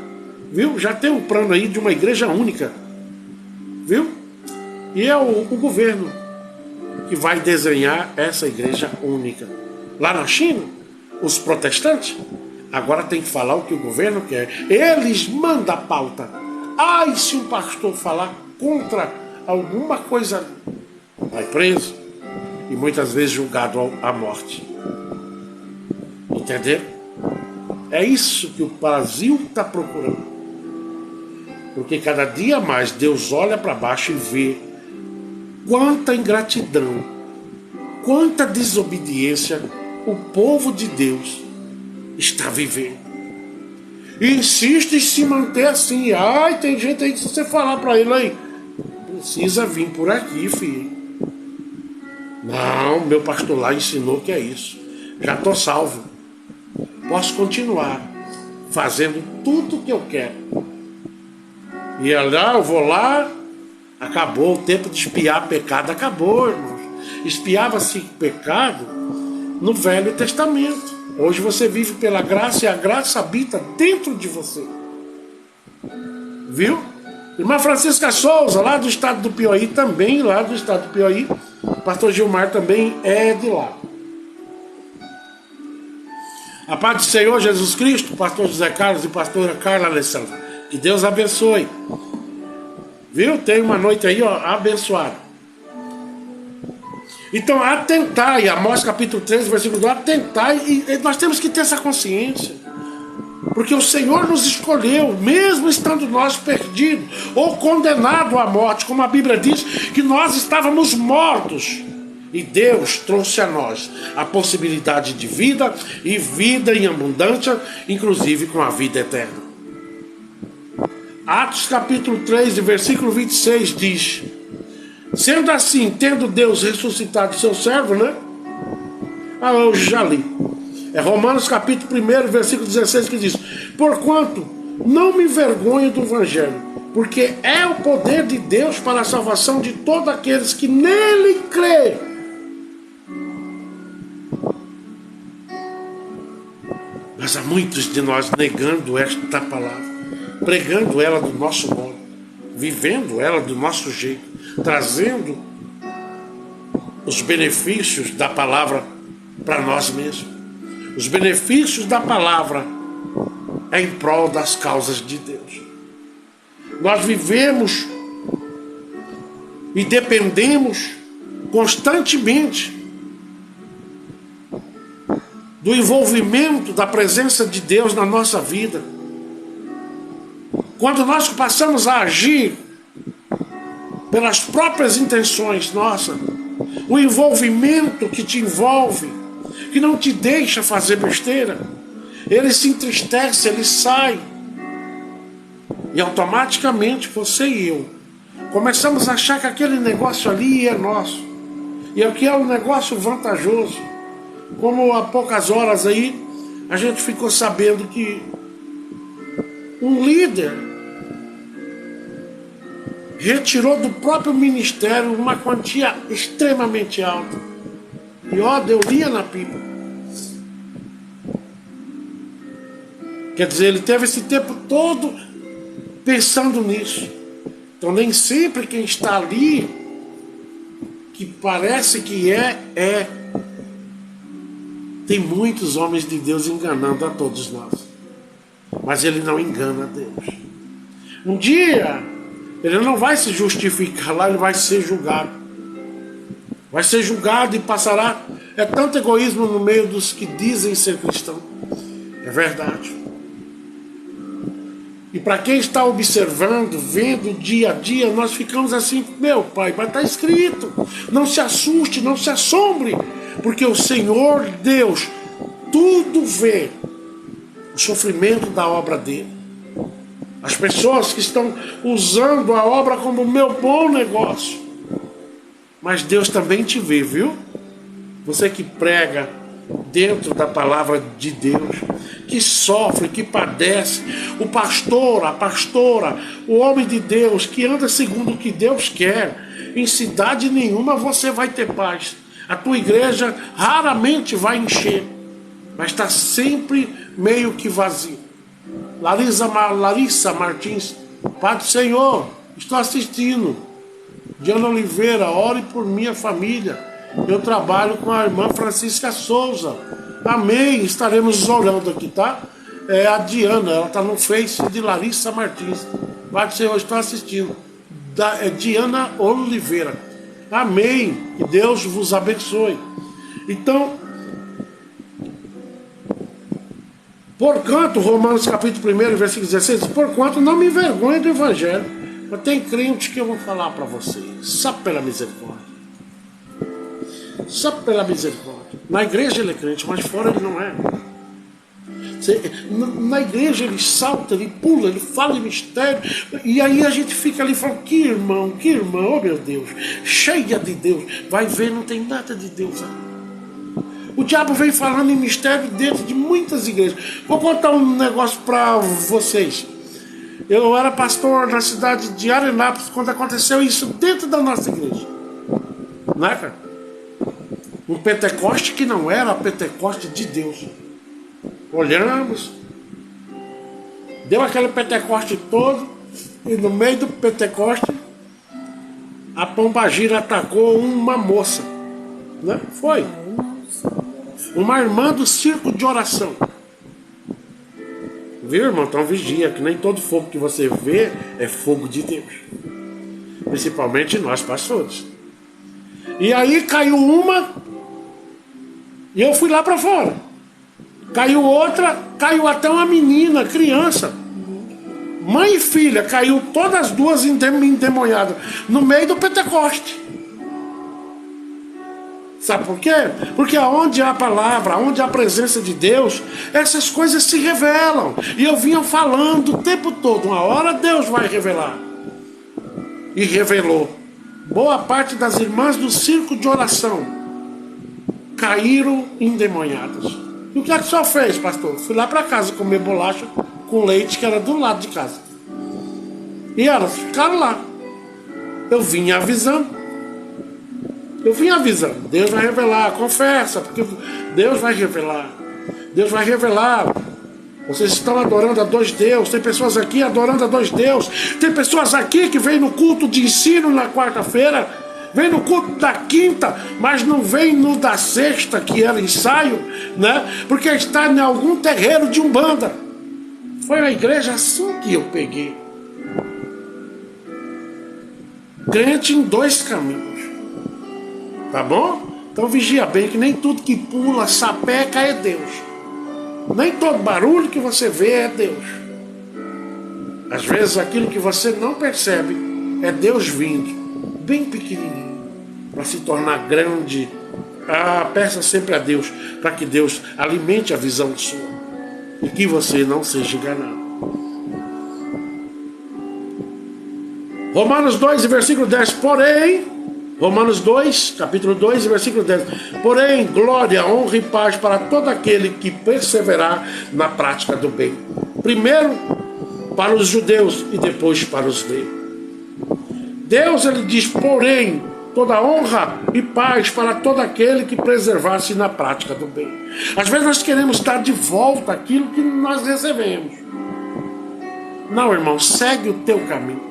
viu? Já tem um plano aí de uma igreja única, viu? E é o governo que vai desenhar essa igreja única. Lá na China, os protestantes agora tem que falar o que o governo quer. Eles mandam a pauta. Ai, se um pastor falar contra alguma coisa, vai preso e muitas vezes julgado à morte. Entendeu? É isso que o Brasil está procurando. Porque cada dia mais Deus olha para baixo e vê quanta ingratidão, quanta desobediência o povo de Deus está vivendo. E insiste em se manter assim. Ai, tem gente aí que se você falar para ele aí, precisa vir por aqui, filho. Não, meu pastor lá ensinou que é isso. Já estou salvo. Posso continuar fazendo tudo o que eu quero. E lá, eu vou lá, acabou o tempo de espiar pecado, acabou, irmãos. Espiava-se pecado no Velho Testamento. Hoje você vive pela graça e a graça habita dentro de você. Viu? Irmã Francisca Souza, lá do estado do Piauí, também lá do estado do Piauí. Pastor Gilmar também é de lá. A paz do Senhor Jesus Cristo, pastor José Carlos e pastora Carla Alessandra. Que Deus abençoe. Viu? Tem uma noite aí, ó, abençoada. Então, atentai, Amós capítulo 13, versículo 2, atentai, e nós temos que ter essa consciência. Porque o Senhor nos escolheu, mesmo estando nós perdidos ou condenados à morte, como a Bíblia diz, que nós estávamos mortos. E Deus trouxe a nós a possibilidade de vida, e vida em abundância, inclusive com a vida eterna. Atos capítulo 3, versículo 26 diz: sendo assim, tendo Deus ressuscitado seu servo, né? Eu já li. É Romanos capítulo 1, versículo 16 que diz: porquanto não me envergonho do evangelho, porque é o poder de Deus para a salvação de todos aqueles que nele crêem. Mas há muitos de nós negando esta palavra, pregando ela do nosso modo, vivendo ela do nosso jeito, trazendo os benefícios da palavra para nós mesmos. Os benefícios da palavra é em prol das causas de Deus. Nós vivemos e dependemos constantemente do envolvimento da presença de Deus na nossa vida. Quando nós passamos a agir pelas próprias intenções nossas, o envolvimento que te envolve, que não te deixa fazer besteira, ele se entristece, ele sai. E automaticamente você e eu começamos a achar que aquele negócio ali é nosso. E aqui é um negócio vantajoso. Como há poucas horas aí, a gente ficou sabendo que um líder retirou do próprio ministério uma quantia extremamente alta. E ó, deu linha na pipa. Quer dizer, ele teve esse tempo todo pensando nisso. Então nem sempre quem está ali, que parece que é. Tem muitos homens de Deus enganando a todos nós. Mas ele não engana a Deus. Um dia, ele não vai se justificar lá, ele vai ser julgado. Vai ser julgado e passará. É tanto egoísmo no meio dos que dizem ser cristão. É verdade. E para quem está observando, vendo dia a dia, nós ficamos assim: meu pai, mas está escrito. Não se assuste, não se assombre. Porque o Senhor Deus tudo vê. O sofrimento da obra dele. As pessoas que estão usando a obra como meu bom negócio. Mas Deus também te vê, viu? Você que prega dentro da palavra de Deus, que sofre, que padece, o pastor, a pastora, o homem de Deus que anda segundo o que Deus quer, em cidade nenhuma você vai ter paz. A tua igreja raramente vai encher, mas está sempre meio que vazio. Larissa Martins, Pai do Senhor, estou assistindo. Diana Oliveira, ore por minha família. Eu trabalho com a irmã Francisca Souza. Amém. Estaremos orando aqui, tá? É a Diana, ela está no Face de Larissa Martins. Pai do Senhor, estou assistindo. É Diana Oliveira. Amém. Que Deus vos abençoe. Então, porquanto, Romanos capítulo 1, versículo 16, porquanto não me envergonho do evangelho. Mas tem crente que eu vou falar para vocês, só pela misericórdia. Só pela misericórdia. Na igreja ele é crente, mas fora ele não é. Na igreja ele salta, ele pula, ele fala em mistério. E aí a gente fica ali falando, que irmão, oh meu Deus, cheia de Deus. Vai ver, não tem nada de Deus ali. O diabo vem falando em mistério dentro de muitas igrejas. Vou contar um negócio para vocês. Eu era pastor na cidade de Arenápolis quando aconteceu isso dentro da nossa igreja. Não é, cara? Um Pentecoste que não era a Pentecoste de Deus. Olhamos, deu aquele Pentecoste todo, e no meio do Pentecoste, a pombagira atacou uma moça. Né? Foi. Uma irmã do circo de oração. Viu, irmão? Então vigia, que nem todo fogo que você vê é fogo de Deus. Principalmente nós, pastores. E aí caiu uma, e eu fui lá para fora. Caiu outra, caiu até uma menina, criança. Mãe e filha, caiu todas as duas endemoniadas no meio do Pentecoste. Sabe por quê? Porque onde há a palavra, onde há a presença de Deus, essas coisas se revelam. E eu vinha falando o tempo todo, uma hora Deus vai revelar. E revelou. Boa parte das irmãs do circo de oração caíram endemoniadas. E o que é que o senhor fez, pastor? Fui lá para casa comer bolacha com leite, que era do lado de casa. E elas ficaram lá. Eu vinha avisando. Deus vai revelar, confessa, porque Deus vai revelar. Deus vai revelar. Vocês estão adorando a dois deuses. Tem pessoas aqui adorando a dois deuses. Tem pessoas aqui que vêm no culto de ensino na quarta-feira, vem no culto da quinta, mas não vem no da sexta, que era ensaio, né? Porque está em algum terreiro de Umbanda. Foi a igreja assim que eu peguei. Crente em dois caminhos. Tá bom? Então vigia bem que nem tudo que pula, sapeca é Deus. Nem todo barulho que você vê é Deus. Às vezes aquilo que você não percebe é Deus vindo bem pequenininho, para se tornar grande. Peça sempre a Deus, para que Deus alimente a visão sua, e que você não seja enganado. Romanos 2, versículo 10, Romanos 2, capítulo 2, versículo 10. Porém, glória, honra e paz para todo aquele que perseverar na prática do bem. Primeiro para os judeus e depois para os gregos. Deus, ele diz, porém, toda honra e paz para todo aquele que preservar-se na prática do bem. Às vezes nós queremos dar de volta aquilo que nós recebemos. Não, irmão, segue o teu caminho.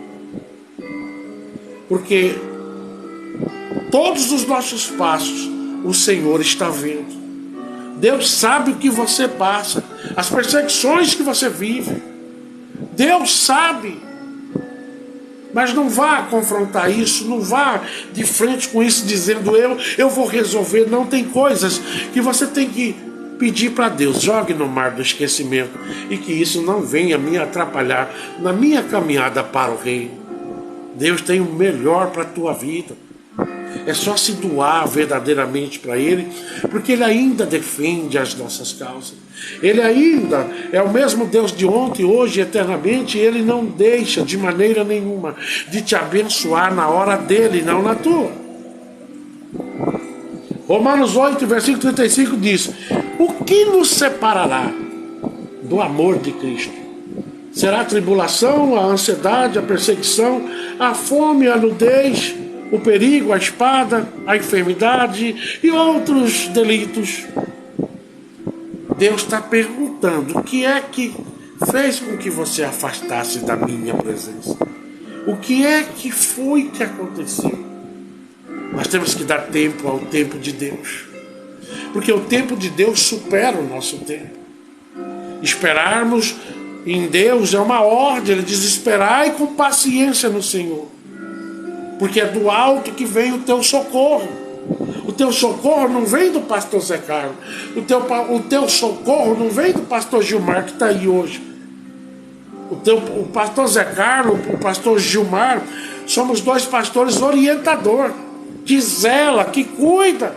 Porque todos os nossos passos o Senhor está vendo. Deus sabe o que você passa, as perseguições que você vive. Deus sabe. Mas não vá confrontar isso, não vá de frente com isso dizendo eu vou resolver. Não, tem coisas que você tem que pedir para Deus. Jogue no mar do esquecimento e que isso não venha me atrapalhar na minha caminhada para o reino. Deus tem o melhor para a tua vida. É só se doar verdadeiramente para Ele, porque Ele ainda defende as nossas causas. Ele ainda é o mesmo Deus de ontem, hoje e eternamente. E Ele não deixa de maneira nenhuma de te abençoar na hora dele, não na tua. Romanos 8, versículo 35 diz: o que nos separará do amor de Cristo? Será a tribulação, a ansiedade, a perseguição, a fome, a nudez, o perigo, a espada, a enfermidade e outros delitos? Deus está perguntando: o que é que fez com que você afastasse da minha presença? O que é que foi que aconteceu? Nós temos que dar tempo ao tempo de Deus, porque o tempo de Deus supera o nosso tempo. Esperarmos em Deus é uma ordem. Ele diz: esperai com paciência no Senhor, porque é do alto que vem o teu socorro. O teu socorro não vem do pastor Zé Carlos. O teu socorro não vem do pastor Gilmar, que está aí hoje. O pastor Zé Carlos, o pastor Gilmar, somos dois pastores orientadores, que zela, que cuida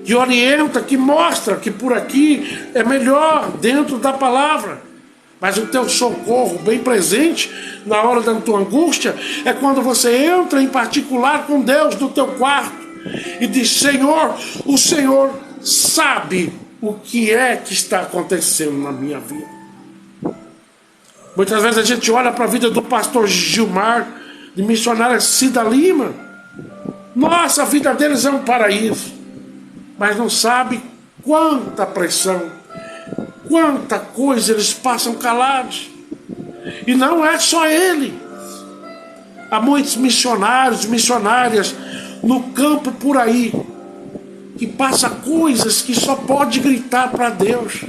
que orienta, que mostra que por aqui é melhor dentro da palavra. Mas o teu socorro bem presente na hora da tua angústia é quando você entra em particular com Deus no teu quarto e diz: Senhor, o Senhor sabe o que é que está acontecendo na minha vida. Muitas vezes a gente olha para a vida do pastor Gilmar, de missionária Cida Lima. Nossa, a vida deles é um paraíso. Mas não sabe quanta pressão, quanta coisa eles passam calados. E não é só ele. Há muitos missionários, missionárias no campo por aí, que passa coisas que só pode gritar para Deus.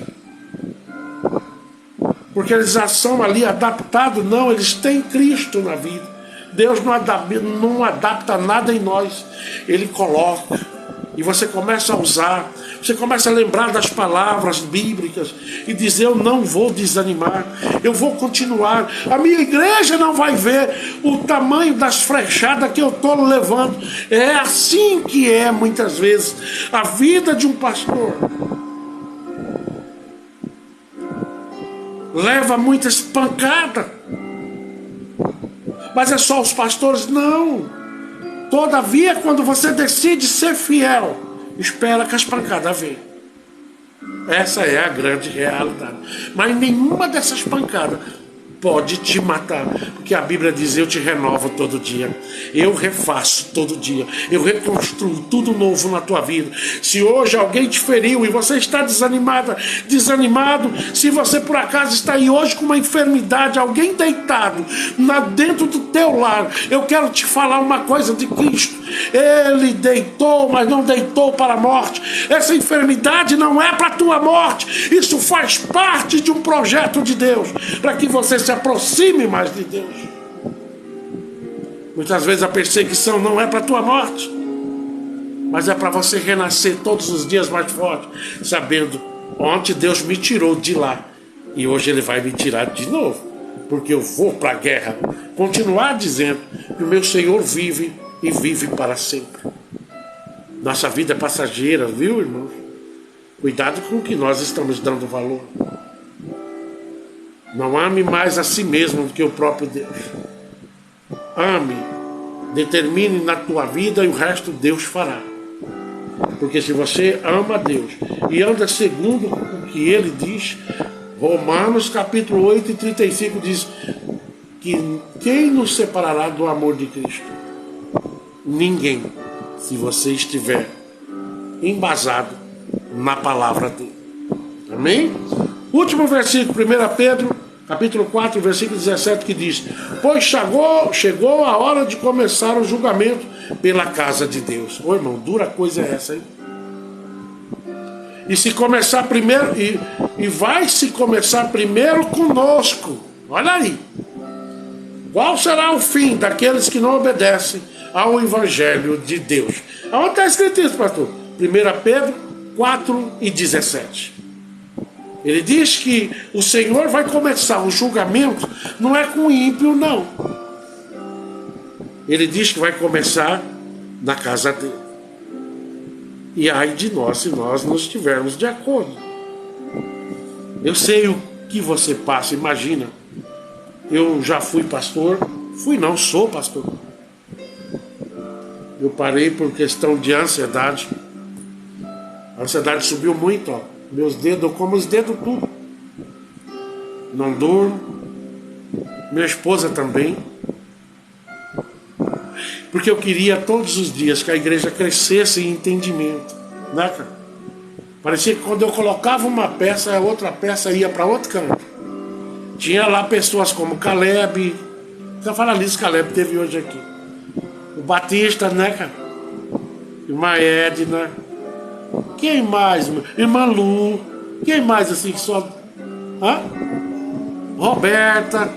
Porque eles já são ali adaptados. Não, eles têm Cristo na vida. Deus não adapta nada em nós. Ele coloca. E você começa a usar. Você começa a lembrar das palavras bíblicas. E dizer: eu não vou desanimar. Eu vou continuar. A minha igreja não vai ver o tamanho das flechadas que eu estou levando. É assim que é muitas vezes a vida de um pastor. Leva muitas pancadas. Mas é só os pastores? Não. Todavia, quando você decide ser fiel, espera que as pancadas venham. Essa é a grande realidade. Mas nenhuma dessas pancadas pode te matar. Porque a Bíblia diz: eu te renovo todo dia. Eu refaço todo dia. Eu reconstruo tudo novo na tua vida. Se hoje alguém te feriu e você está desanimado, se você por acaso está aí hoje com uma enfermidade, alguém deitado dentro do teu lar, eu quero te falar uma coisa de Cristo. Ele deitou, mas não deitou para a morte. Essa enfermidade não é para a tua morte. Isso faz parte de um projeto de Deus, para que você se aproxime mais de Deus. Muitas vezes a perseguição não é para a tua morte, mas é para você renascer todos os dias mais forte, sabendo: ontem Deus me tirou de lá e hoje Ele vai me tirar de novo, porque eu vou para a guerra continuar dizendo que o meu Senhor vive e vive para sempre. Nossa vida é passageira, viu, irmãos? Cuidado com o que nós estamos dando valor. Não ame mais a si mesmo do que o próprio Deus. Ame, determine na tua vida e o resto Deus fará. Porque se você ama a Deus e anda segundo o que Ele diz, Romanos capítulo 8 e 35 diz que quem nos separará do amor de Cristo? Ninguém, se você estiver embasado na palavra dele. Amém? Último versículo, 1 Pedro, capítulo 4, versículo 17, que diz: pois chegou a hora de começar o julgamento pela casa de Deus. Ô irmão, dura coisa é essa, hein? E se começar primeiro, e vai se começar primeiro conosco. Olha aí. Qual será o fim daqueles que não obedecem ao Evangelho de Deus? Aonde está escrito isso, pastor? 1 Pedro 4 e 17. Ele diz que o Senhor vai começar o julgamento, não é com o ímpio, não. Ele diz que vai começar na casa dele. E ai de nós se nós não estivermos de acordo. Eu sei o que você passa, imagina. Eu já fui pastor, sou pastor. Eu parei por questão de ansiedade. A ansiedade subiu muito, ó. Meus dedos, eu como os dedos tudo. Não durmo. Minha esposa também. Porque eu queria todos os dias que a igreja crescesse em entendimento. Né, cara? Parecia que quando eu colocava uma peça, a outra peça ia para outro canto. Tinha lá pessoas como Caleb. Você fala nisso, Caleb teve hoje aqui. O Batista, né, cara? Irmã Edna. Quem mais? Irmã Lu. Quem mais assim que só... Hã? Roberta.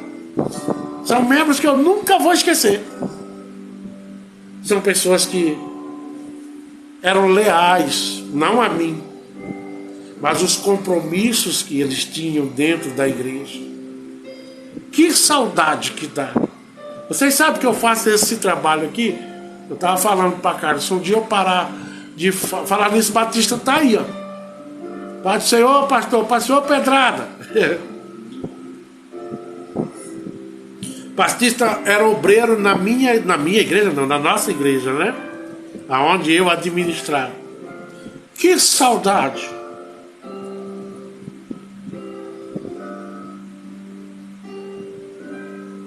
São membros que eu nunca vou esquecer. São pessoas que eram leais, não a mim, mas os compromissos que eles tinham dentro da igreja. Que saudade que dá. Vocês sabem que eu faço esse trabalho aqui? Eu estava falando para Carlos, um dia eu parar de falar nisso, Batista tá aí, ó. Pai do Senhor, pastor, Pai do Senhor, pedrada. Batista era obreiro na minha igreja, não, na nossa igreja, né? Aonde eu administrava. Que saudade!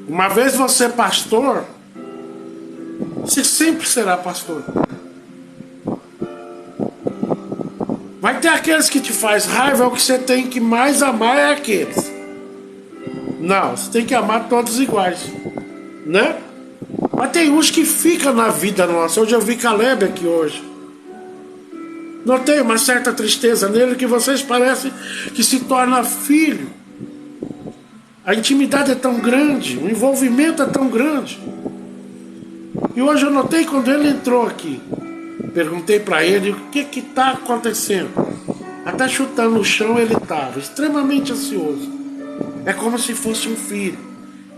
Uma vez você é pastor, você sempre será pastor. Vai ter aqueles que te faz raiva, é o que você tem que mais amar é aqueles. Não, você tem que amar todos iguais, né? Mas tem uns que ficam na vida nossa. Hoje eu vi Caleb aqui hoje. Notei uma certa tristeza nele, que vocês parecem que se torna filho. A intimidade é tão grande, o envolvimento é tão grande. E hoje eu notei quando ele entrou aqui. Perguntei para ele o que está acontecendo. Até chutando no chão ele estava, extremamente ansioso. É como se fosse um filho.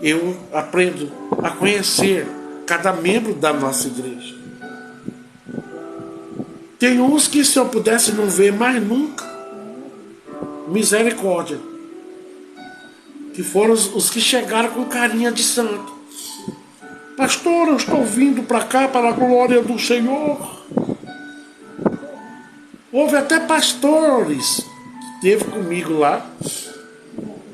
Eu aprendo a conhecer cada membro da nossa igreja. Tem uns que se eu pudesse não ver mais nunca, misericórdia, que foram os que chegaram com carinha de santo. Pastor, eu estou vindo para cá para a glória do Senhor. Houve até pastores que teve comigo lá,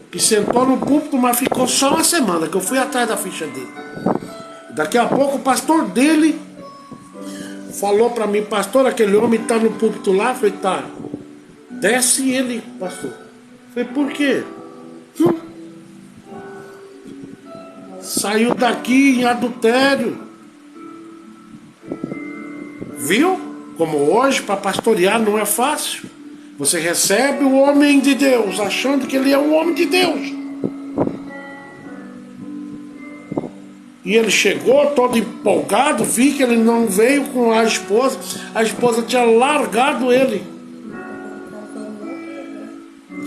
que sentou no púlpito, mas ficou só uma semana, que eu fui atrás da ficha dele. Daqui a pouco o pastor dele falou para mim: pastor, aquele homem está no púlpito lá. Eu falei: tá, desce ele, pastor. Eu falei: por quê? Saiu daqui em adultério. Viu? Como hoje, para pastorear não é fácil. Você recebe o homem de Deus, achando que ele é um homem de Deus. E ele chegou todo empolgado, vi que ele não veio com a esposa. A esposa tinha largado ele.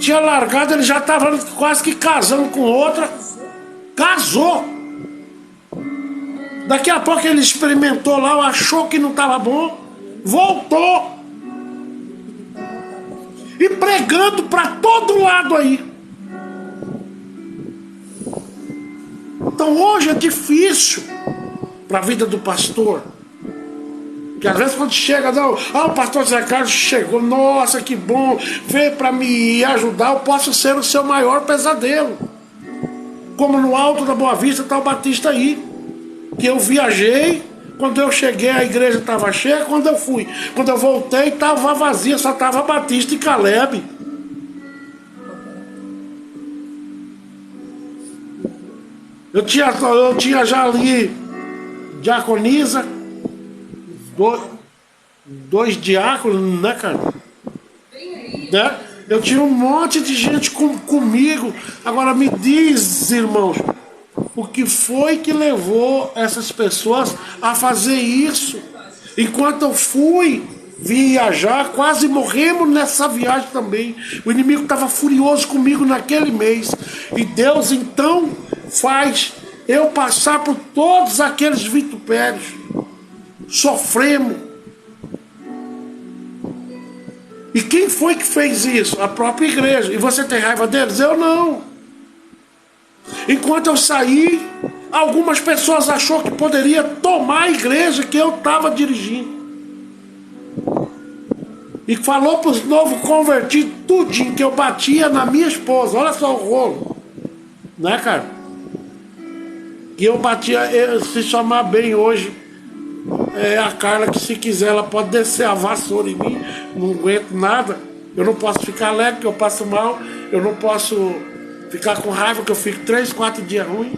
Tinha largado, ele já estava quase que casando com outra. Casou. Daqui a pouco ele experimentou lá, achou que não estava bom, voltou. E pregando para todo lado aí. Então hoje é difícil para a vida do pastor. Porque às vezes quando chega, não, o pastor Zé Carlos chegou, nossa, que bom, veio para me ajudar, eu posso ser o seu maior pesadelo. Como no Alto da Boa Vista está o Batista aí. Que eu viajei, quando eu cheguei a igreja estava cheia, quando eu voltei estava vazia, só estava Batista e Caleb. Eu tinha já ali diaconisa, dois diáconos, né, cara? Né? Eu tinha um monte de gente comigo. Agora me diz, irmãos, o que foi que levou essas pessoas a fazer isso? Enquanto eu fui viajar, quase morremos nessa viagem também. O inimigo estava furioso comigo naquele mês. E Deus então faz eu passar por todos aqueles vitupérios. Sofremos. E quem foi que fez isso? A própria igreja. E você tem raiva deles? Eu não. Enquanto eu saí, algumas pessoas achou que poderia tomar a igreja que eu estava dirigindo. E falou para os novos convertidos tudinho que eu batia na minha esposa. Olha só o rolo. Né, cara? Que eu batia, se chamar bem hoje, é a Carla, que se quiser ela pode descer a vassoura em mim. Não aguento nada. Eu não posso ficar alegre porque eu passo mal. Eu não posso ficar com raiva que eu fico 3, 4 dias ruim.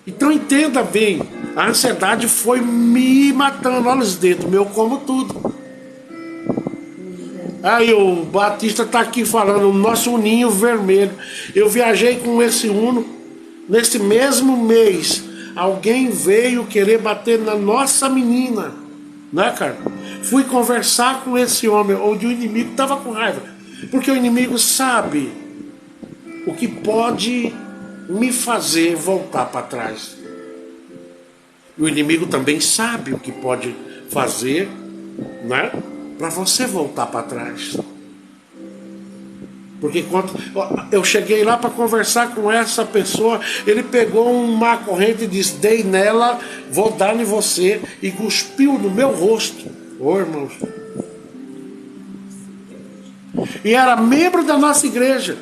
Então entenda bem, a ansiedade foi me matando. Olha os dedos, meu como tudo. Aí o Batista está aqui falando, o nosso uninho vermelho. Eu viajei com esse uno, nesse mesmo mês, alguém veio querer bater na nossa menina, né, cara? Fui conversar com esse homem, onde o inimigo estava com raiva. Porque o inimigo sabe o que pode me fazer voltar para trás. O inimigo também sabe o que pode fazer, né? Para você voltar para trás. Porque quando eu cheguei lá para conversar com essa pessoa, ele pegou uma corrente e disse: dei nela, vou dar em você, e cuspiu no meu rosto. Ô, irmãos. E era membro da nossa igreja.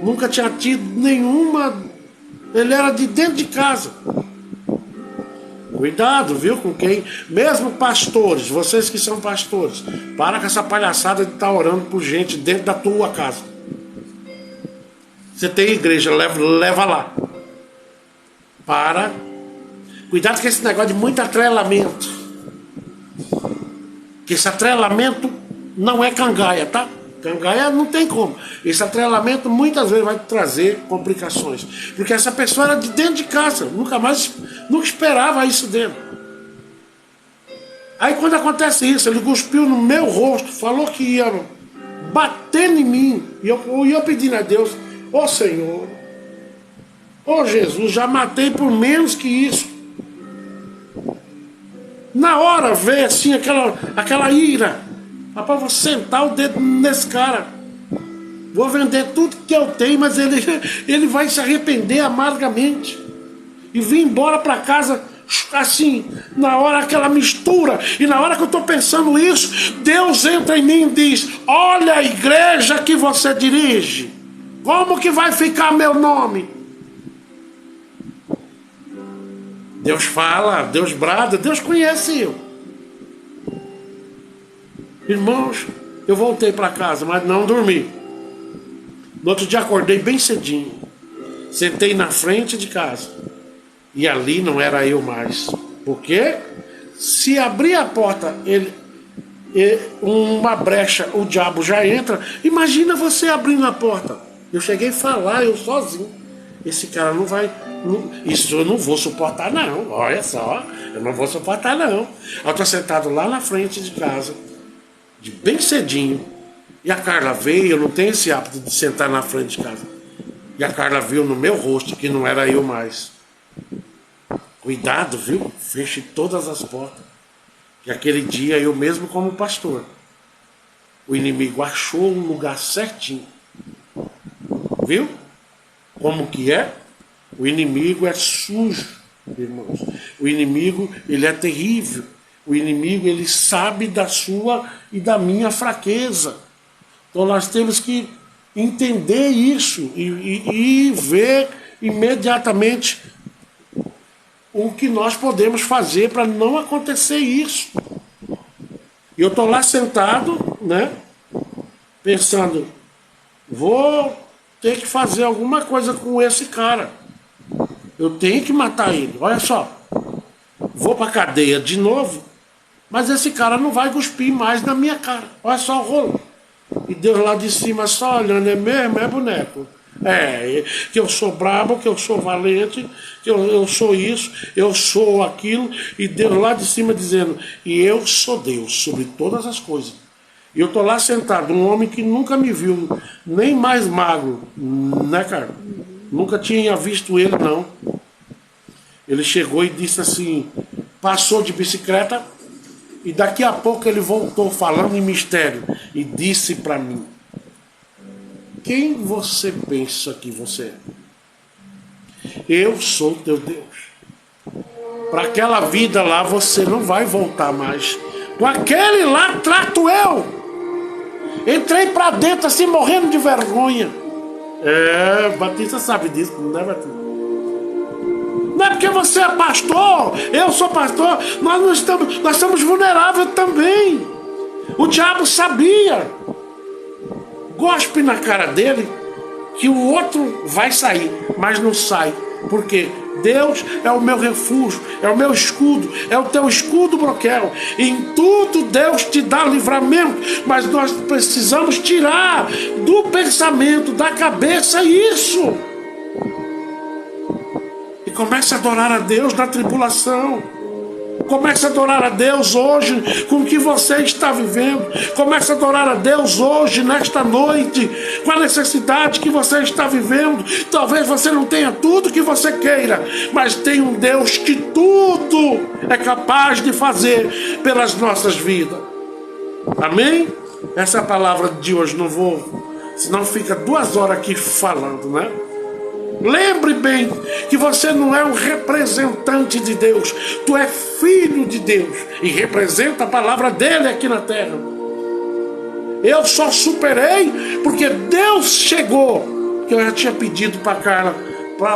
Nunca tinha tido nenhuma. Ele era de dentro de casa. Cuidado, viu, com quem. Mesmo pastores, vocês que são pastores, para com essa palhaçada de estar orando por gente dentro da tua casa. Você tem igreja, leva lá. Para. Cuidado com esse negócio de muito atrelamento. Que esse atrelamento não é cangaia, tá? Cangaia não tem como. Esse atrelamento muitas vezes vai trazer complicações. Porque essa pessoa era de dentro de casa. Nunca esperava isso dele. Aí quando acontece isso, ele cuspiu no meu rosto, falou que ia bater em mim. E eu pedindo a Deus: ô Senhor, ô Jesus, já matei por menos que isso. Na hora veio assim aquela ira. Rapaz, vou sentar o dedo nesse cara. Vou vender tudo que eu tenho, mas ele vai se arrepender amargamente. E vim embora para casa assim, na hora aquela mistura. E na hora que eu estou pensando isso, Deus entra em mim e diz: olha a igreja que você dirige. Como que vai ficar meu nome? Deus fala, Deus brada, Deus conhece eu. Irmãos, eu voltei para casa, mas não dormi. No outro dia acordei bem cedinho. Sentei na frente de casa. E ali não era eu mais. Porque se abrir a porta, uma brecha, o diabo já entra. Imagina você abrindo a porta. Eu cheguei a falar, eu sozinho. Esse cara não vai... isso eu não vou suportar não. Olha só, eu não vou suportar não. Eu estou sentado lá na frente de casa, de bem cedinho, e a Carla veio. Eu não tenho esse hábito de sentar na frente de casa. E a Carla viu no meu rosto que não era eu mais. Cuidado, viu? Feche todas as portas. E aquele dia eu mesmo como pastor, o inimigo achou um lugar certinho. Viu? Como que é? O inimigo é sujo, irmãos. O inimigo, ele é terrível. O inimigo, ele sabe da sua e da minha fraqueza. Então nós temos que entender isso e ver imediatamente o que nós podemos fazer para não acontecer isso. E eu estou lá sentado, né, pensando: vou ter que fazer alguma coisa com esse cara. Eu tenho que matar ele. Olha só, vou para a cadeia de novo, mas esse cara não vai cuspir mais na minha cara. Olha só o rolo. E Deus lá de cima só olhando: é mesmo? É boneco. Que eu sou brabo, que eu sou valente, que eu sou isso, eu sou aquilo. E Deus lá de cima dizendo: e eu sou Deus sobre todas as coisas. E eu estou lá sentado, um homem que nunca me viu, nem mais magro, né, cara? Nunca tinha visto ele, não. Ele chegou e disse assim, passou de bicicleta, e daqui a pouco ele voltou falando em mistério e disse para mim: quem você pensa que você é? Eu sou teu Deus. Para aquela vida lá você não vai voltar mais. Com aquele lá trato eu. Entrei para dentro assim, morrendo de vergonha. Batista sabe disso, não é, Batista? Não é porque você é pastor, eu sou pastor, nós estamos vulneráveis também. O diabo sabia. Gospe na cara dele que o outro vai sair, mas não sai. Por quê? Deus é o meu refúgio, é o meu escudo, é o teu escudo, broquel. Em tudo Deus te dá livramento, mas nós precisamos tirar do pensamento, da cabeça isso. E comece a adorar a Deus na tribulação. Comece a adorar a Deus hoje com o que você está vivendo. Comece a adorar a Deus hoje, nesta noite, com a necessidade que você está vivendo. Talvez você não tenha tudo que você queira, mas tem um Deus que tudo é capaz de fazer pelas nossas vidas. Amém? Essa é a palavra de hoje. Não vou, senão fica 2 horas aqui falando, né? Lembre bem que você não é um representante de Deus. Tu é filho de Deus e representa a palavra dele aqui na terra. Eu só superei porque Deus chegou. Que eu já tinha pedido para Carla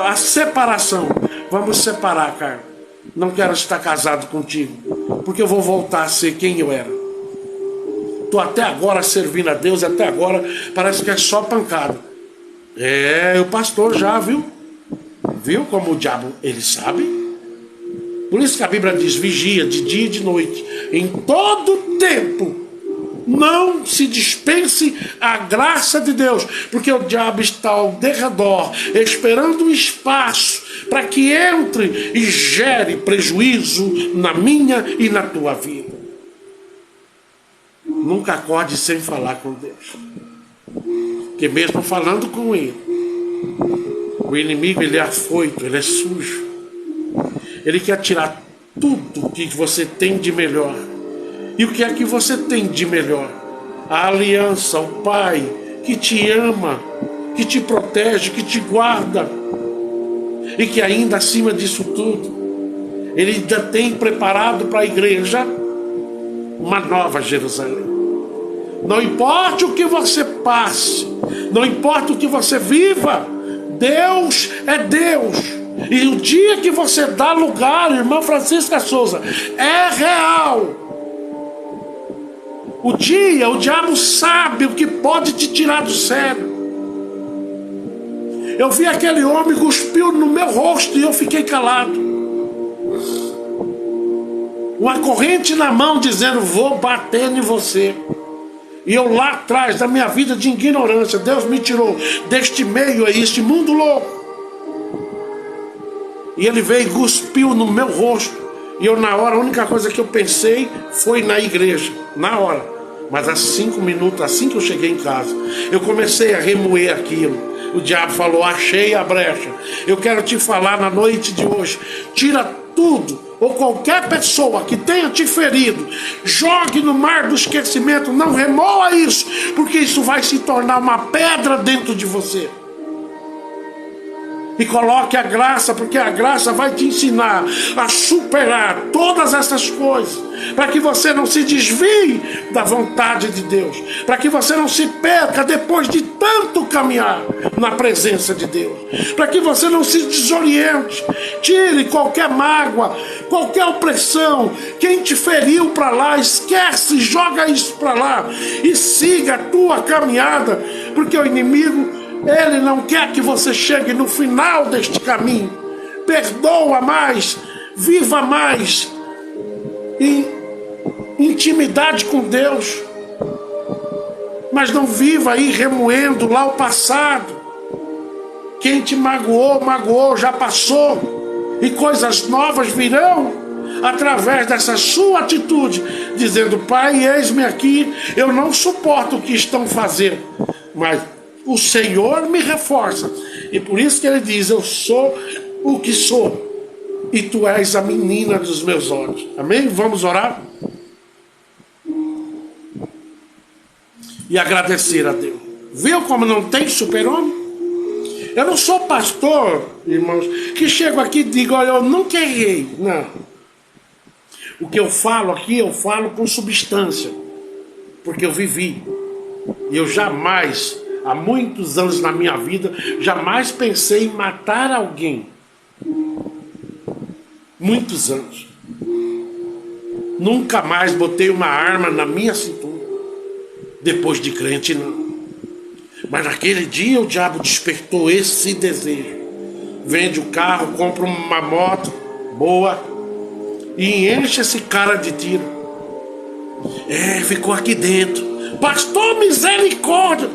a separação. Vamos separar, Carla. Não quero estar casado contigo, porque eu vou voltar a ser quem eu era. Estou até agora servindo a Deus, até agora parece que é só pancada. O pastor já viu como o diabo, ele sabe. Por isso que a Bíblia diz: vigia de dia e de noite, em todo tempo não se dispense a graça de Deus, porque o diabo está ao derredor, esperando um espaço para que entre e gere prejuízo na minha e na tua vida. Nunca acorde sem falar com Deus, porque mesmo falando com ele, o inimigo, ele é afoito, ele é sujo. Ele quer tirar tudo que você tem de melhor. E o que é que você tem de melhor? A aliança, o Pai que te ama, que te protege, que te guarda. E que ainda acima disso tudo, ele ainda tem preparado para a igreja uma nova Jerusalém. Não importa o que você passe, não importa o que você viva, Deus é Deus. E o dia que você dá lugar, irmã Francisca Souza, é real. O diabo sabe o que pode te tirar do sério. Eu vi aquele homem cuspiu no meu rosto e eu fiquei calado. Uma corrente na mão dizendo: vou bater em você. E eu lá atrás da minha vida de ignorância, Deus me tirou deste meio aí, este mundo louco. E ele veio e cuspiu no meu rosto. E eu na hora, a única coisa que eu pensei foi na igreja, na hora. Mas há 5 minutos, assim que eu cheguei em casa, eu comecei a remoer aquilo. O diabo falou: achei a brecha. Eu quero te falar na noite de hoje: tira tudo, ou qualquer pessoa que tenha te ferido, jogue no mar do esquecimento. Não remoa isso, porque isso vai se tornar uma pedra dentro de você. E coloque a graça, porque a graça vai te ensinar a superar todas essas coisas, para que você não se desvie da vontade de Deus, para que você não se perca depois de tanto caminhar na presença de Deus, para que você não se desoriente. Tire qualquer mágoa, qualquer opressão. Quem te feriu para lá, esquece, joga isso para lá e siga a tua caminhada, porque o inimigo, ele não quer que você chegue no final deste caminho. Perdoa mais, viva mais em intimidade com Deus, mas não viva aí remoendo lá o passado. Quem te magoou, magoou, já passou, e coisas novas virão através dessa sua atitude, dizendo: Pai, eis-me aqui, eu não suporto o que estão fazendo, mas o Senhor me reforça. E por isso que ele diz: eu sou o que sou, e tu és a menina dos meus olhos. Amém? Vamos orar e agradecer a Deus. Viu como não tem super-homem? Eu não sou pastor, irmãos, que chego aqui e digo: olha, eu nunca errei. Não. O que eu falo aqui, eu falo com substância, porque eu vivi. E eu jamais, há muitos anos na minha vida, jamais pensei em matar alguém. Muitos anos. Nunca mais botei uma arma na minha cintura. Depois de crente, não. Mas naquele dia o diabo despertou esse desejo. Vende o carro, compra uma moto boa e enche esse cara de tiro. Ficou aqui dentro. Pastor, misericórdia.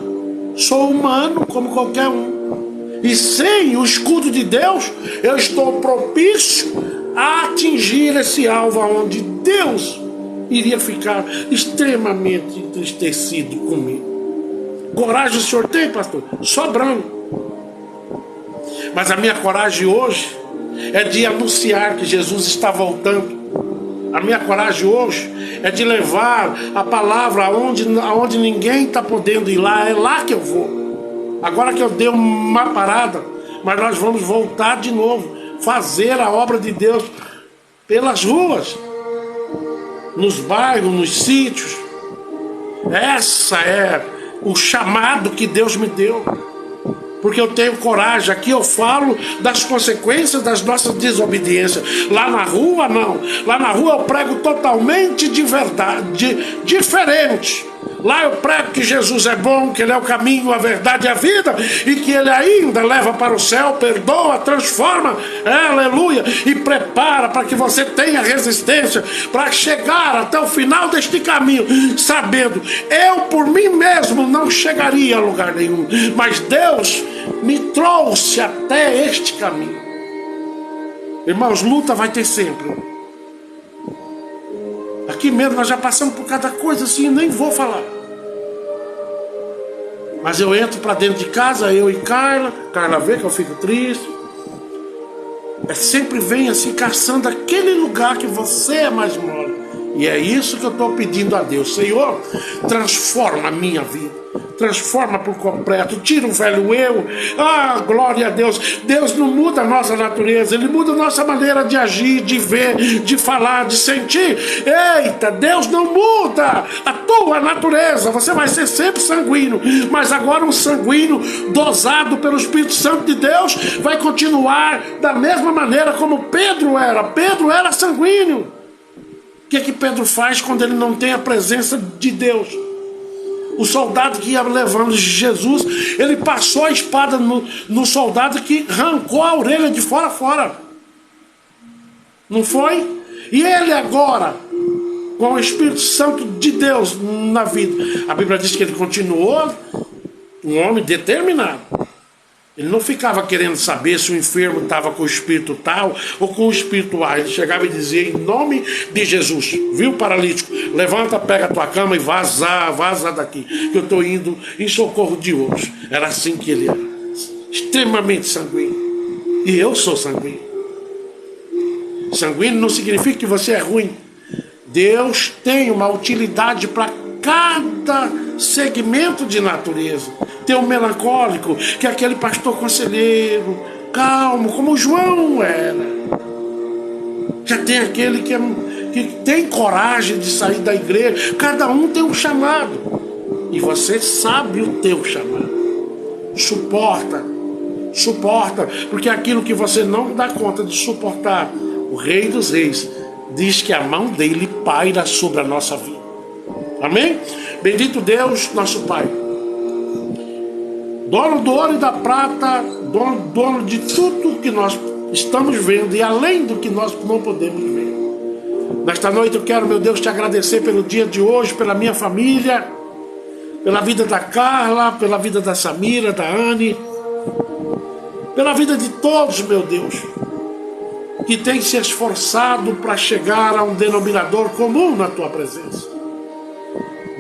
Sou humano como qualquer um. E sem o escudo de Deus, eu estou propício a atingir esse alvo onde Deus iria ficar extremamente entristecido comigo. Coragem o senhor tem, pastor? Sobrando. Mas a minha coragem hoje é de anunciar que Jesus está voltando. A minha coragem hoje é de levar a palavra aonde ninguém está podendo ir lá. É lá que eu vou. Agora que eu dei uma parada, mas nós vamos voltar de novo, fazer a obra de Deus pelas ruas, nos bairros, nos sítios. Essa é o chamado que Deus me deu. Porque eu tenho coragem. Aqui eu falo das consequências das nossas desobediências. Lá na rua, não. Lá na rua eu prego totalmente de verdade, diferente. Lá eu prego que Jesus é bom, que Ele é o caminho, a verdade e a vida, e que Ele ainda leva para o céu, perdoa, transforma, aleluia, e prepara para que você tenha resistência para chegar até o final deste caminho, sabendo, eu por mim mesmo não chegaria a lugar nenhum, mas Deus me trouxe até este caminho. Irmãos, luta vai ter sempre. Aqui mesmo nós já passamos por cada coisa assim, nem vou falar. Mas eu entro para dentro de casa, eu e Carla vê que eu fico triste. Sempre vem assim, caçando aquele lugar que você é mais mole. E é isso que eu estou pedindo a Deus. Senhor, transforma a minha vida. Transforma por completo, tira o velho eu. Ah, glória a Deus. Deus não muda a nossa natureza, Ele muda a nossa maneira de agir, de ver, de falar, de sentir. Eita, Deus não muda a tua natureza. Você vai ser sempre sanguíneo, mas agora um sanguíneo dosado pelo Espírito Santo de Deus vai continuar da mesma maneira como Pedro era. Pedro era sanguíneo. O que Pedro faz quando ele não tem a presença de Deus? O soldado que ia levando Jesus, ele passou a espada no soldado que arrancou a orelha de fora a fora. Não foi? E ele agora, com o Espírito Santo de Deus na vida, a Bíblia diz que ele continuou um homem determinado. Ele não ficava querendo saber se o enfermo estava com o espírito tal ou com o espírito A. Ele chegava e dizia, em nome de Jesus, viu, paralítico, levanta, pega a tua cama e vaza daqui, que eu estou indo em socorro de outros. Era assim que ele era, extremamente sanguíneo. E eu sou sanguíneo. Sanguíneo não significa que você é ruim. Deus tem uma utilidade para cada segmento de natureza. Tem um melancólico, que é aquele pastor conselheiro, calmo, como o João era. Já tem aquele que tem coragem de sair da igreja. Cada um tem um chamado. E você sabe o teu chamado. Suporta, porque aquilo que você não dá conta de suportar, o Rei dos Reis diz que a mão dele paira sobre a nossa vida. Amém? Bendito Deus, nosso Pai, dono do ouro e da prata, dono de tudo que nós estamos vendo e além do que nós não podemos ver. Nesta noite eu quero, meu Deus, te agradecer pelo dia de hoje, pela minha família, pela vida da Carla, pela vida da Samira, da Anne, pela vida de todos, meu Deus, que tem se esforçado para chegar a um denominador comum na tua presença.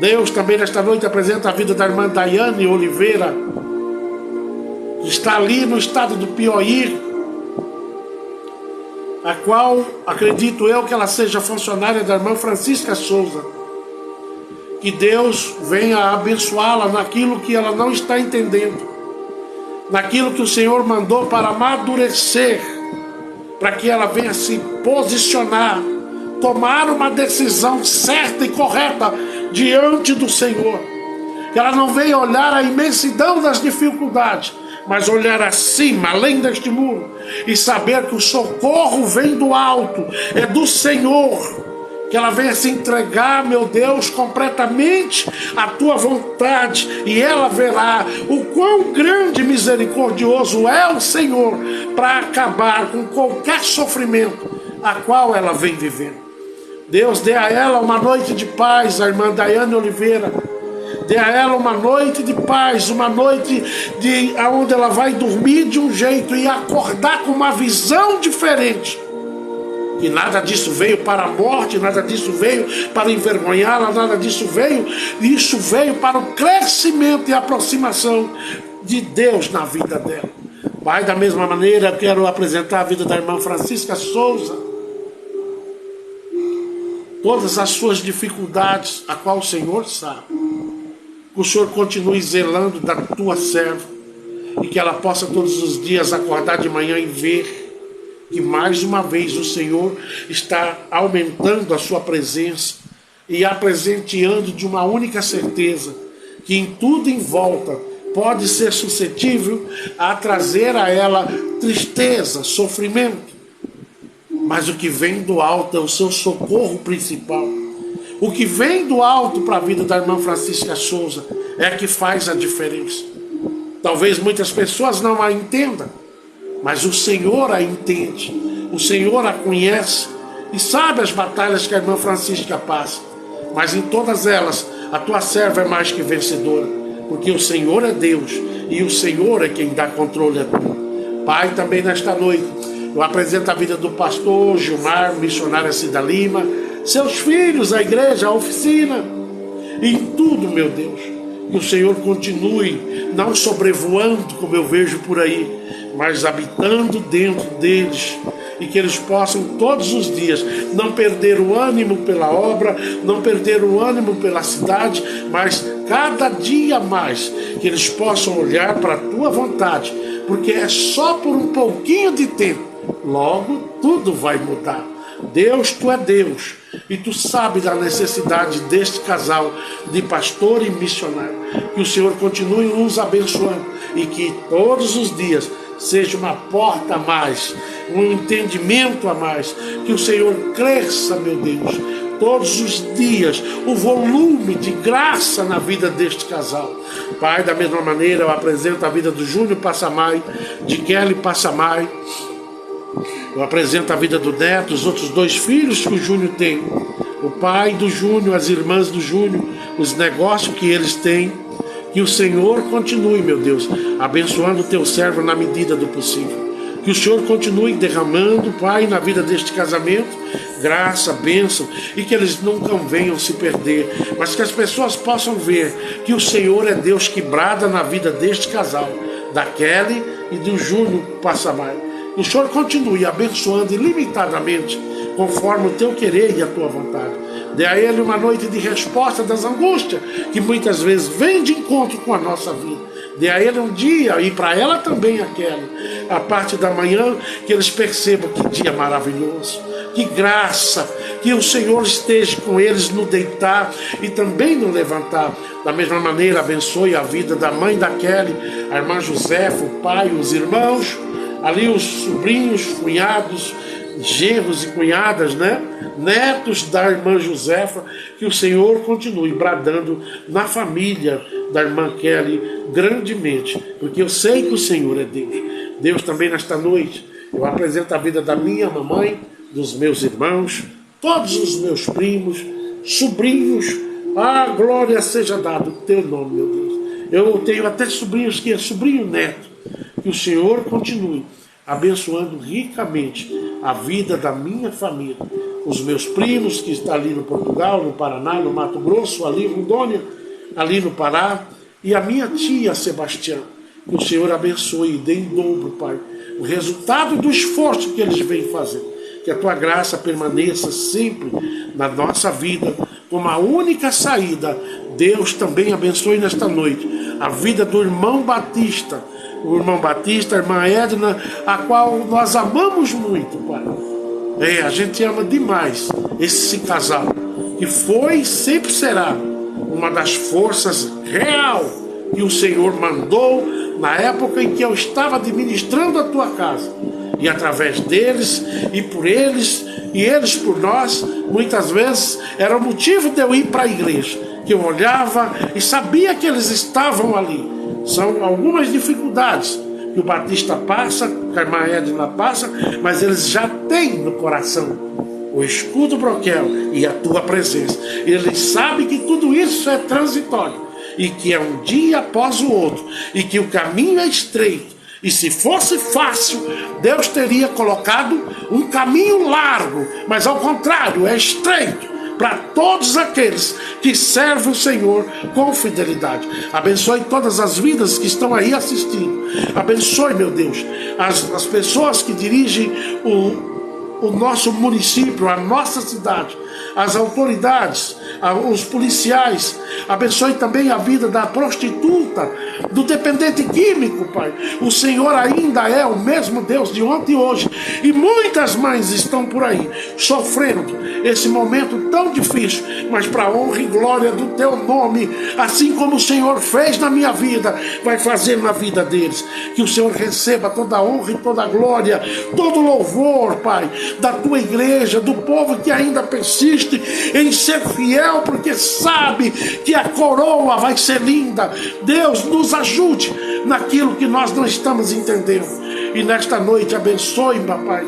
Deus, também nesta noite apresenta a vida da irmã Daiane Oliveira, que está ali no estado do Piauí, a qual acredito eu que ela seja funcionária da irmã Francisca Souza. Que Deus venha abençoá-la naquilo que ela não está entendendo, naquilo que o Senhor mandou para amadurecer, para que ela venha se posicionar, tomar uma decisão certa e correta diante do Senhor. Que ela não venha olhar a imensidão das dificuldades, mas olhar acima, além deste muro, e saber que o socorro vem do alto, é do Senhor. Que ela venha se entregar, meu Deus, completamente à tua vontade, e ela verá o quão grande e misericordioso é o Senhor para acabar com qualquer sofrimento a qual ela vem vivendo. Deus, dê a ela uma noite de paz, a irmã Daiane Oliveira. Dê a ela uma noite de paz, uma noite onde ela vai dormir de um jeito e acordar com uma visão diferente. que nada disso veio para a morte, nada disso veio para envergonhá-la, nada disso veio, isso veio para o crescimento e aproximação de Deus na vida dela. Pai, da mesma maneira, eu quero apresentar a vida da irmã Francisca Souza, todas as suas dificuldades, a qual o Senhor sabe. Que o Senhor continue zelando da tua serva, e que ela possa todos os dias acordar de manhã e ver que mais uma vez o Senhor está aumentando a sua presença e a presenteando de uma única certeza, que em tudo em volta pode ser suscetível a trazer a ela tristeza, sofrimento, mas o que vem do alto é o seu socorro principal. O que vem do alto para a vida da irmã Francisca Souza é que faz a diferença. Talvez muitas pessoas não a entendam, mas o Senhor a entende, o Senhor a conhece e sabe as batalhas que a irmã Francisca passa. Mas em todas elas, a tua serva é mais que vencedora, porque o Senhor é Deus e o Senhor é quem dá controle a tudo. Pai, também nesta noite, eu apresento a vida do pastor Gilmar, missionária Cida Lima, seus filhos, a igreja, a oficina, em tudo, meu Deus. Que o Senhor continue não sobrevoando, como eu vejo por aí, mas habitando dentro deles, e que eles possam todos os dias não perder o ânimo pela obra, não perder o ânimo pela cidade, mas cada dia mais que eles possam olhar para a tua vontade, porque é só por um pouquinho de tempo, logo tudo vai mudar. Deus, tu é Deus, e tu sabes da necessidade deste casal de pastor e missionário. Que o Senhor continue nos abençoando e que todos os dias seja uma porta a mais, um entendimento a mais. Que o Senhor cresça, meu Deus, todos os dias o volume de graça na vida deste casal. Pai, da mesma maneira eu apresento a vida do Júnior Passamai, de Kelly Passamai. Eu apresento a vida do Neto, os outros 2 filhos que o Júnior tem, o pai do Júnior, as irmãs do Júnior, os negócios que eles têm. Que o Senhor continue, meu Deus, abençoando o teu servo na medida do possível. Que o Senhor continue derramando, Pai, na vida deste casamento, graça, bênção, e que eles nunca venham se perder, mas que as pessoas possam ver que o Senhor é Deus que brada na vida deste casal, da Kelly e do Júnior Passamai. Que o Senhor continue abençoando ilimitadamente, conforme o teu querer e a tua vontade. Dê a ele uma noite de resposta das angústias que muitas vezes vem de encontro com a nossa vida. Dê a ele um dia, e para ela também aquela, a parte da manhã, que eles percebam que dia maravilhoso, que graça, que o Senhor esteja com eles no deitar e também no levantar. Da mesma maneira, abençoe a vida da mãe da Kelly, a irmã Josefa, o pai, os irmãos, ali os sobrinhos, cunhados, genros e cunhadas, né? Netos da irmã Josefa. Que o Senhor continue bradando na família da irmã Kelly grandemente, porque eu sei que o Senhor é Deus. Deus, também nesta noite eu apresento a vida da minha mamãe, dos meus irmãos, todos os meus primos, sobrinhos. A glória seja dada o teu nome, meu Deus. Eu tenho até sobrinhos que é sobrinho neto. Que o Senhor continue abençoando ricamente a vida da minha família, os meus primos que estão ali no Portugal, no Paraná, no Mato Grosso, ali em Rondônia, ali no Pará, e a minha tia Sebastião. Que o Senhor abençoe e dê em dobro, Pai, o resultado do esforço que eles vêm fazendo. Que a tua graça permaneça sempre na nossa vida como a única saída. Deus, também abençoe nesta noite a vida do irmão Batista, o irmão Batista, a irmã Edna, a qual nós amamos muito, Pai. A gente ama demais esse casal, que foi e sempre será uma das forças real que o Senhor mandou na época em que eu estava administrando a tua casa. E através deles, e por eles, e eles por nós, muitas vezes era o motivo de eu ir para a igreja, que eu olhava e sabia que eles estavam ali. São algumas dificuldades que o Batista passa, que a irmã Edna passa, mas eles já têm no coração o escudo broquel e a tua presença. Eles sabem que tudo isso é transitório, e que é um dia após o outro, e que o caminho é estreito, E se fosse fácil, Deus teria colocado um caminho largo, mas ao contrário, é estreito para todos aqueles que servem o Senhor com fidelidade. Abençoe todas as vidas que estão aí assistindo. Abençoe, meu Deus, as pessoas que dirigem o nosso município, a nossa cidade, as autoridades, os policiais. Abençoe também a vida da prostituta, do dependente químico, Pai. O Senhor ainda é o mesmo Deus de ontem e hoje. E muitas mães estão por aí, sofrendo esse momento tão difícil, mas para a honra e glória do Teu nome, assim como o Senhor fez na minha vida, vai fazer na vida deles. Que o Senhor receba toda a honra e toda a glória, todo o louvor, Pai, da Tua igreja, do povo que ainda persiste em ser fiel, porque sabe que a coroa vai ser linda. Deus, nos ajude naquilo que nós não estamos entendendo. E nesta noite abençoe, papai,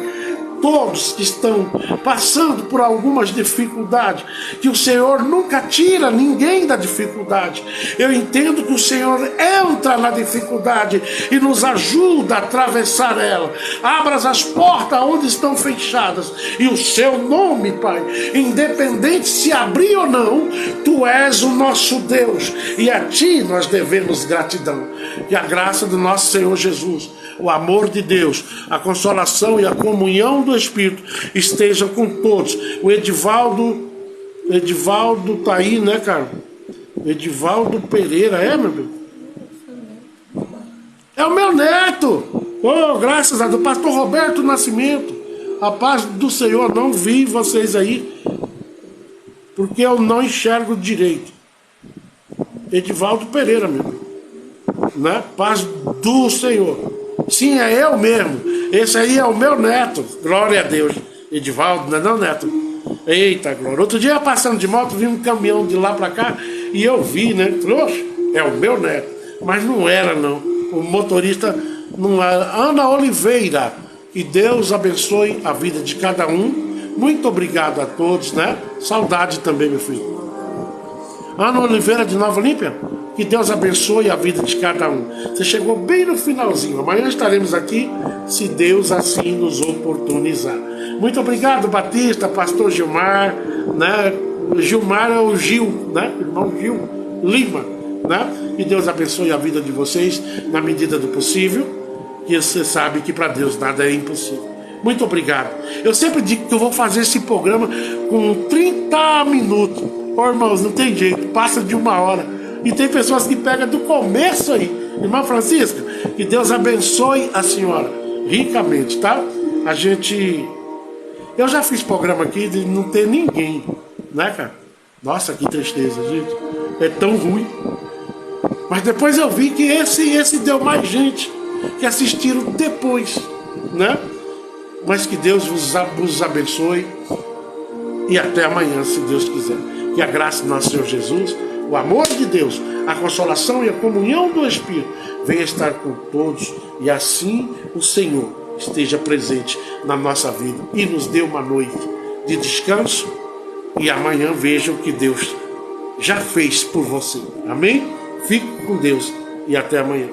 todos que estão passando por algumas dificuldades, que o Senhor nunca tira ninguém da dificuldade. Eu entendo que o Senhor entra na dificuldade e nos ajuda a atravessar ela. Abra as portas onde estão fechadas, e o Seu nome, Pai, independente se abrir ou não, Tu és o nosso Deus, e a Ti nós devemos gratidão. Que a graça do nosso Senhor Jesus, o amor de Deus, a consolação e a comunhão do Espírito estejam com todos. O Edivaldo tá aí, né, cara? Edivaldo Pereira, meu Deus? É o meu neto. Oh, graças a Deus. Pastor Roberto Nascimento. A paz do Senhor, não vi vocês aí, porque eu não enxergo direito. Edivaldo Pereira, meu Deus, né? Paz do Senhor. Sim, é eu mesmo. Esse aí é o meu neto. Glória a Deus. Edivaldo, não é não, neto? Eita, glória. Outro dia, passando de moto, vi um caminhão de lá pra cá e eu vi, né? Trouxa, é o meu neto. Mas não era, não. O motorista não era. Ana Oliveira. Que Deus abençoe a vida de cada um. Muito obrigado a todos, né? Saudade também, meu filho. Ana Oliveira de Nova Olímpia. Que Deus abençoe a vida de cada um. Você chegou bem no finalzinho. Amanhã estaremos aqui, se Deus assim nos oportunizar. Muito obrigado, Batista, pastor Gilmar, né? Gilmar é o Gil, né? Irmão Gil Lima, né? Que Deus abençoe a vida de vocês na medida do possível. E você sabe que para Deus nada é impossível. Muito obrigado. Eu sempre digo que eu vou fazer esse programa com 30 minutos. Ô, irmãos, não tem jeito, passa de 1 hora. E tem pessoas que pegam do começo aí. Irmã Francisca, que Deus abençoe a senhora ricamente, tá? Eu já fiz programa aqui de não ter ninguém, né, cara? Nossa, que tristeza, gente. É tão ruim. Mas depois eu vi que esse deu mais gente que assistiram depois, né? Mas que Deus vos abençoe. E até amanhã, se Deus quiser. Que a graça do nosso Senhor Jesus, o amor de Deus, a consolação e a comunhão do Espírito venha estar com todos, e assim o Senhor esteja presente na nossa vida e nos dê uma noite de descanso, e amanhã veja o que Deus já fez por você. Amém? Fique com Deus e até amanhã.